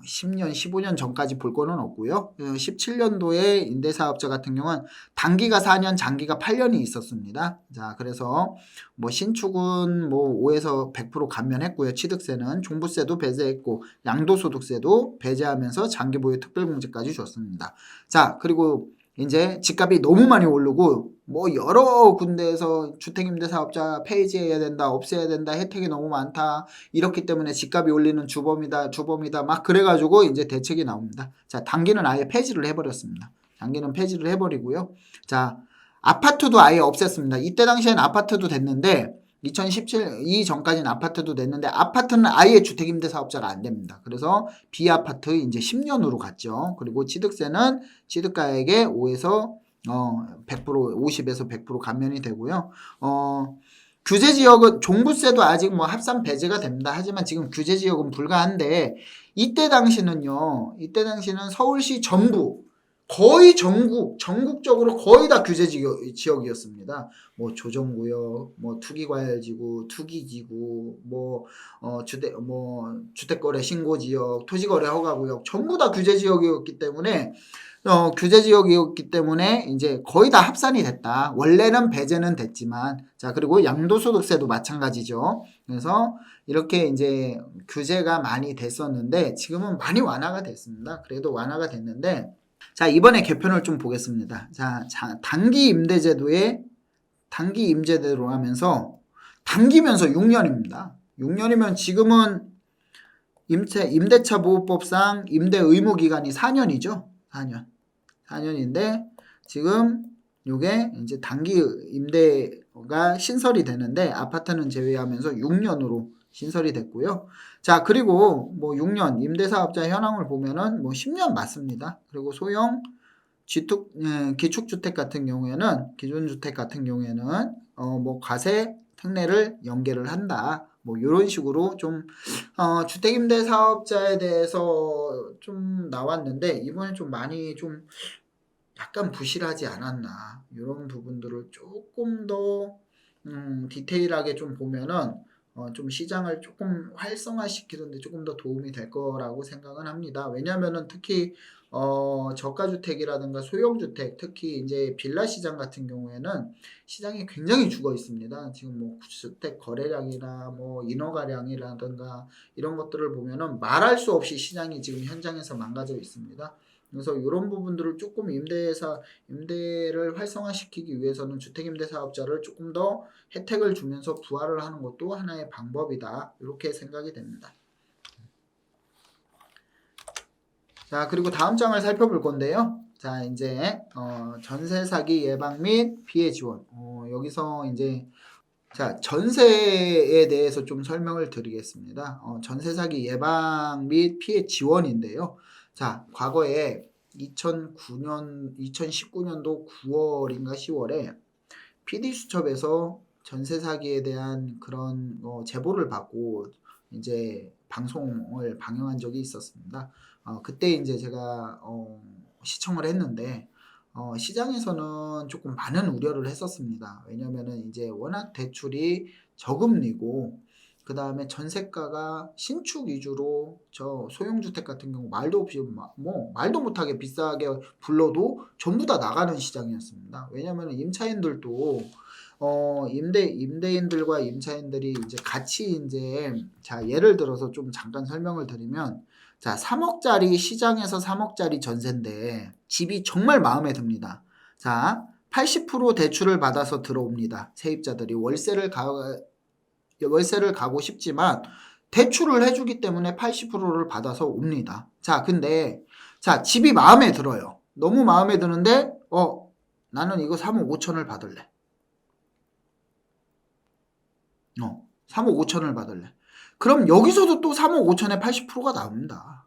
10년, 15년 전까지 볼 거는 없고요. 17년도에 임대사업자 같은 경우는 단기가 4년, 장기가 8년이 있었습니다. 자, 그래서 뭐 신축은 뭐 5에서 100% 감면했고요. 취득세는 종부세도 배제했고 양도소득세도 배제하면서 장기보유 특별공제까지 줬습니다. 자, 그리고 이제 집값이 너무 많이 오르고 뭐 여러 군데에서 주택임대사업자 폐지해야 된다, 없애야 된다, 혜택이 너무 많다, 이렇기 때문에 집값이 올리는 주범이다 막 그래가지고 이제 대책이 나옵니다. 자, 단기는 아예 폐지를 해버렸습니다. 단기는 폐지를 해버리고요. 자, 아파트도 아예 없앴습니다. 이때 당시엔 아파트도 됐는데 2017 이전까지는 아파트도 냈는데 아파트는 아예 주택임대사업자가 안 됩니다. 그래서 비아파트 이제 10년으로 갔죠. 그리고 취득세는 취득가액의 5에서 100% 50에서 100% 감면이 되고요. 규제지역은 종부세도 아직 뭐 합산 배제가 됩니다. 하지만 지금 규제지역은 불가한데 이때 당시는요. 이때 당시는 서울시 전부 거의 전국적으로 거의 다 규제 지역이었습니다. 뭐 조정구역, 뭐 투기과열지구, 투기지구, 주택거래 신고지역, 토지거래 허가구역 전부 다 규제 지역이었기 때문에 규제 지역이었기 때문에 이제 거의 다 합산이 됐다. 원래는 배제는 됐지만, 자, 그리고 양도소득세도 마찬가지죠. 그래서 이렇게 이제 규제가 많이 됐었는데 지금은 많이 완화가 됐습니다. 그래도 완화가 됐는데, 자, 이번에 개편을 좀 보겠습니다. 자, 단기 임대제도로 하면서 단기면서 6년입니다. 6년이면 지금은 임대차 보호법상 임대 의무 기간이 4년이죠. 4년인데 지금 요게 이제 단기 임대가 신설이 되는데 아파트는 제외하면서 6년으로 신설이 됐고요. 자, 그리고 뭐 6년 임대사업자 현황을 보면은 뭐 10년 맞습니다. 그리고 소형 기축주택 같은 경우에는 기존주택 같은 경우에는 뭐 과세 특례를 연계를 한다. 뭐 이런 식으로 좀 주택임대 사업자에 대해서 좀 나왔는데 이번에 좀 많이 좀 약간 부실하지 않았나 이런 부분들을 조금 더 디테일하게 좀 보면은 좀 시장을 조금 활성화시키는데 조금 더 도움이 될 거라고 생각은 합니다. 왜냐하면은 특히 저가주택이라든가 소형주택, 특히 이제 빌라 시장 같은 경우에는 시장이 굉장히 죽어 있습니다. 지금 뭐 주택 거래량이나 뭐 인허가량이라든가 이런 것들을 보면은 말할 수 없이 시장이 지금 현장에서 망가져 있습니다. 그래서 이런 부분들을 조금 임대를 활성화시키기 위해서는 주택임대 사업자를 조금 더 혜택을 주면서 부활을 하는 것도 하나의 방법이다. 이렇게 생각이 됩니다. 자, 그리고 다음 장을 살펴볼 건데요. 자, 이제 전세 사기 예방 및 피해 지원. 여기서 이제 자, 전세에 대해서 좀 설명을 드리겠습니다. 전세 사기 예방 및 피해 지원인데요. 자, 과거에 2019년도 9월인가 10월에 PD수첩에서 전세 사기에 대한 그런 제보를 받고 이제 방송을 방영한 적이 있었습니다. 그때 이제 제가 시청을 했는데 시장에서는 조금 많은 우려를 했었습니다. 왜냐면은 이제 워낙 대출이 저금리고 그 다음에 전세가가 신축 위주로 저 소형주택 같은 경우 말도 없이 뭐 말도 못하게 비싸게 불러도 전부 다 나가는 시장이었습니다. 왜냐면은 임차인들도 임대인들과 임차인들이 이제 같이 이제 자 예를 들어서 좀 잠깐 설명을 드리면 자 3억짜리 시장에서 3억짜리 전세인데 집이 정말 마음에 듭니다. 자 80% 대출을 받아서 들어옵니다. 세입자들이 월세를 가고 싶지만 대출을 해주기 때문에 80%를 받아서 옵니다. 자 근데 자 집이 마음에 들어요. 너무 마음에 드는데 나는 이거 3억 5천을 받을래. 3억 5천을 받을래. 그럼 여기서도 또 3억 5천에 80%가 나옵니다.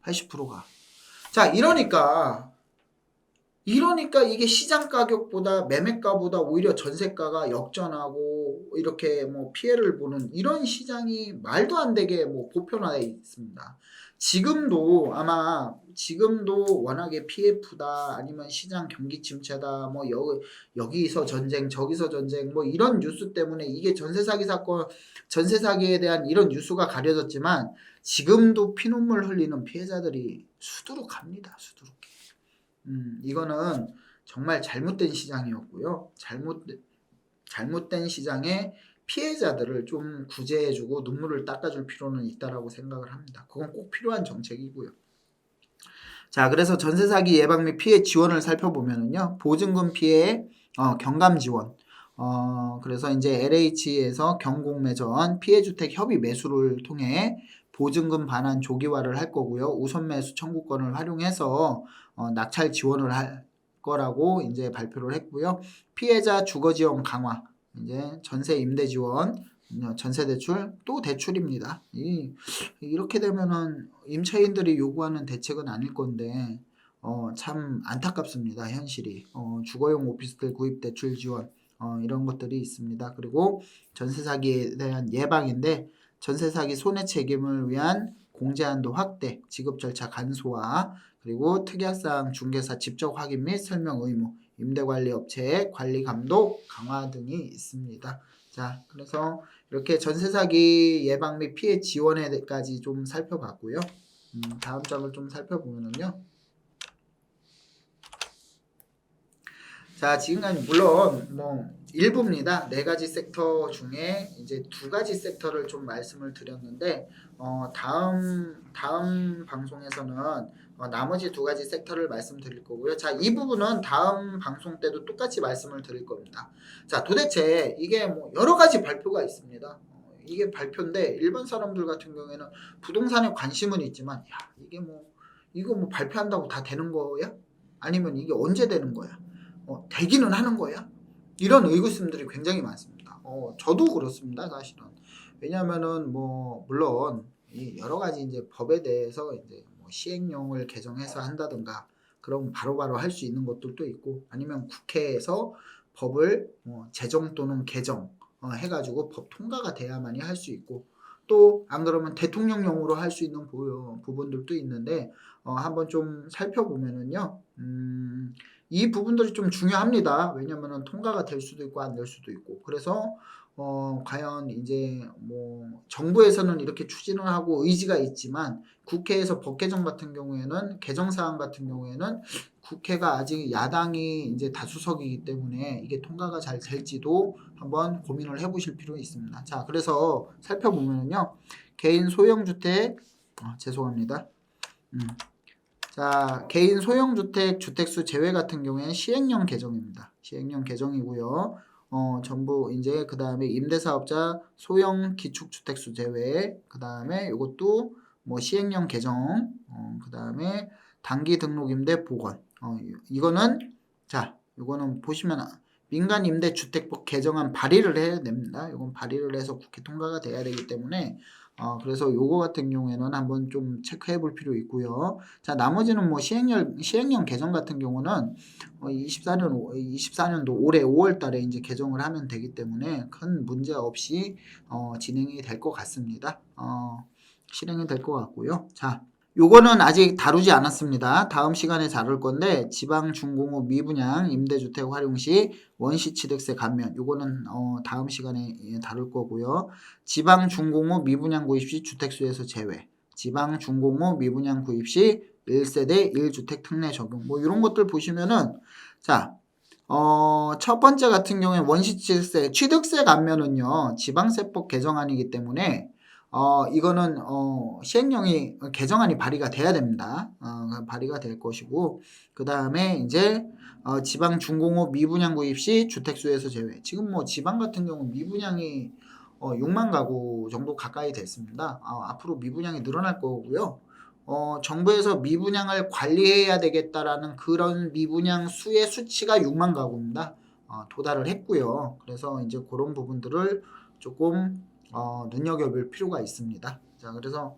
80%가. 자, 이러니까 이게 시장 가격보다 매매가보다 오히려 전세가가 역전하고 이렇게 뭐 피해를 보는 이런 시장이 말도 안 되게 뭐 보편화되어 있습니다. 지금도 워낙에 PF다 아니면 시장 경기 침체다 뭐 여기서 전쟁 저기서 전쟁 뭐 이런 뉴스 때문에 이게 전세 사기 사건 전세 사기에 대한 이런 뉴스가 가려졌지만 지금도 피눈물 흘리는 피해자들이 수두룩합니다. 수두룩해. 이거는 정말 잘못된 시장이었고요. 잘못된 시장에 피해자들을 좀 구제해주고 눈물을 닦아줄 필요는 있다라고 생각을 합니다. 그건 꼭 필요한 정책이고요. 자, 그래서 전세 사기 예방 및 피해 지원을 살펴보면은요, 보증금 피해 경감 지원. 그래서 이제 LH에서 경공매전 피해주택 협의 매수를 통해 보증금 반환 조기화를 할 거고요. 우선 매수 청구권을 활용해서 낙찰 지원을 할 거라고 이제 발표를 했고요. 피해자 주거 지원 강화, 이제 전세 임대 지원, 전세 대출 또 대출입니다. 이렇게 되면은 임차인들이 요구하는 대책은 아닐 건데 참 안타깝습니다. 현실이 주거용 오피스텔 구입 대출 지원 이런 것들이 있습니다. 그리고 전세 사기에 대한 예방인데 전세 사기 손해 책임을 위한 공제한도 확대, 지급 절차 간소화, 그리고 특약사항 중개사 직접 확인 및 설명 의무, 임대관리 업체의 관리 감독 강화 등이 있습니다. 자, 그래서 이렇게 전세 사기 예방 및 피해 지원에까지 좀 살펴봤고요. 다음 장을 좀 살펴보면은요. 자, 지금까지 물론 뭐 일부입니다. 4가지 섹터 중에 이제 2가지 섹터를 좀 말씀을 드렸는데 다음 방송에서는 나머지 2가지 섹터를 말씀드릴 거고요. 자, 이 부분은 다음 방송 때도 똑같이 말씀을 드릴 겁니다. 자, 도대체 이게 뭐 여러 가지 발표가 있습니다. 이게 발표인데 일반 사람들 같은 경우에는 부동산에 관심은 있지만 야, 이거 뭐 발표한다고 다 되는 거야? 아니면 이게 언제 되는 거야? 되기는 하는 거야? 이런 의구심들이 굉장히 많습니다. 저도 그렇습니다, 사실은. 왜냐면은 뭐 물론 이 여러 가지 이제 법에 대해서 이제 뭐 시행령을 개정해서 한다든가 그럼 바로바로 할 수 있는 것들도 있고 아니면 국회에서 법을 제정 또는 개정 해가지고 법 통과가 돼야만이 할 수 있고, 또 안 그러면 대통령령으로 할 수 있는 부분들도 있는데 한번 좀 살펴보면은요, 이 부분들이 좀 중요합니다. 왜냐면은 통과가 될 수도 있고 안 될 수도 있고. 그래서 과연 이제 뭐 정부에서는 이렇게 추진을 하고 의지가 있지만, 국회에서 법 개정 같은 경우에는, 개정 사항 같은 경우에는 국회가 아직 야당이 이제 다수석이기 때문에 이게 통과가 잘 될지도 한번 고민을 해보실 필요가 있습니다. 자, 그래서 살펴보면요, 개인 소형주택, 죄송합니다. 자, 개인 소형주택 주택수 제외 같은 경우에는 시행령 개정입니다. 시행령 개정이고요. 전부 이제 그 다음에 임대사업자 소형 기축주택수 제외, 그 다음에 이것도 뭐 시행령 개정, 그 다음에 단기 등록 임대 복원. 이거는, 자, 이거는 보시면 민간 임대주택법 개정안 발의를 해야 됩니다. 이건 발의를 해서 국회 통과가 돼야 되기 때문에 그래서 요거 같은 경우에는 한번 좀 체크해 볼 필요 있고요. 자, 나머지는 뭐 시행령 개정 같은 경우는 24년도 올해 5월 달에 이제 개정을 하면 되기 때문에 큰 문제 없이 진행이 될 것 같습니다. 실행이 될 것 같고요. 자, 요거는 아직 다루지 않았습니다. 다음 시간에 다룰 건데, 지방 중공업 미분양 임대주택 활용 시 원시 취득세 감면, 요거는 다음 시간에 다룰 거고요. 지방 중공업 미분양 구입 시 주택수에서 제외, 지방 중공업 미분양 구입 시 1세대 1주택 특례 적용, 뭐 이런 것들 보시면은, 자, 첫 번째 같은 경우에 원시 취득세 감면은요, 지방세법 개정안이기 때문에 이거는 시행령이 개정안이 발의가 돼야 됩니다. 발의가 될 것이고, 그 다음에 이제 지방 중공업 미분양 구입 시 주택수에서 제외. 지금 뭐 지방 같은 경우 미분양이 6만 가구 정도 가까이 됐습니다. 앞으로 미분양이 늘어날 거고요. 정부에서 미분양을 관리해야 되겠다라는 그런 미분양 수의 수치가 6만 가구입니다. 도달을 했고요. 그래서 이제 그런 부분들을 조금 눈여겨볼 필요가 있습니다. 자, 그래서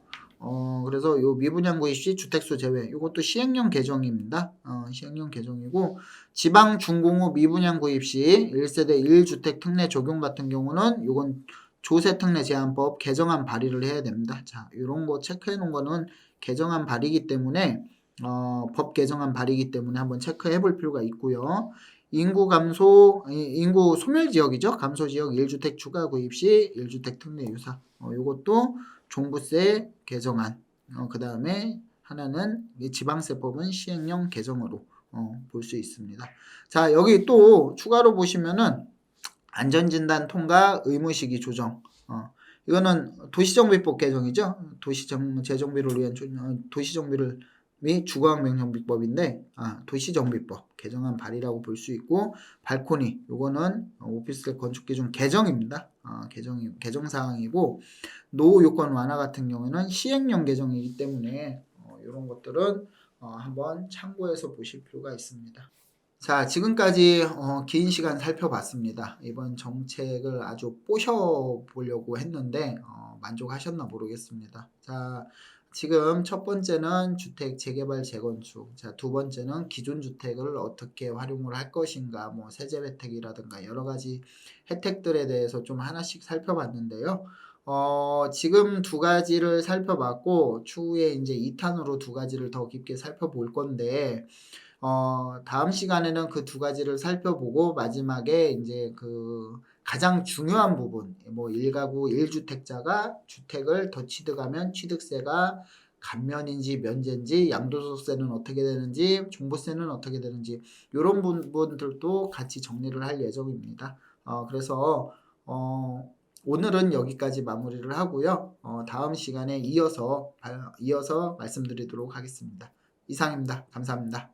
요 미분양 구입 시 주택수 제외, 이것도 시행령 개정입니다. 시행령 개정이고, 지방 중공업 미분양 구입 시 1세대 1주택 특례 적용 같은 경우는 요건 조세특례 제한법 개정안 발의를 해야 됩니다. 자, 이런 거 체크해 놓은 거는 개정안 발의기 때문에 법 개정안 발의기 때문에 한번 체크해 볼 필요가 있고요. 인구 소멸 지역이죠. 감소 지역 1주택 추가 구입 시 1주택 특례 유사. 요것도 종부세 개정안. 그 다음에 하나는 지방세법은 시행령 개정으로 볼 수 있습니다. 자, 여기 또 추가로 보시면은 안전진단 통과 의무시기 조정. 이거는 도시정비법 개정이죠. 재정비를 위한 도시정비를 및 주거환경정비법인데, 도시정비법 개정안 발의라고 볼 수 있고, 발코니, 요거는 오피스텔 건축기준 개정입니다. 개정사항이고, 노후요건 완화 같은 경우에는 시행령 개정이기 때문에 이런 것들은 한번 참고해서 보실 필요가 있습니다. 자, 지금까지 긴 시간 살펴봤습니다. 이번 정책을 아주 뽀셔보려고 했는데 만족하셨나 모르겠습니다. 자, 지금 첫 번째는 주택 재개발 재건축, 자, 두 번째는 기존 주택을 어떻게 활용을 할 것인가, 뭐 세제 혜택이라든가 여러 가지 혜택들에 대해서 좀 하나씩 살펴봤는데요. 지금 두 가지를 살펴봤고, 추후에 이제 2탄으로 두 가지를 더 깊게 살펴볼 건데, 다음 시간에는 그 두 가지를 살펴보고, 마지막에 이제 그 가장 중요한 부분, 뭐 1가구 1주택자가 주택을 더 취득하면 취득세가 감면인지 면제인지, 양도소득세는 어떻게 되는지, 종부세는 어떻게 되는지, 이런 부분들도 같이 정리를 할 예정입니다. 그래서 오늘은 여기까지 마무리를 하고요. 다음 시간에 이어서 말씀드리도록 하겠습니다. 이상입니다. 감사합니다.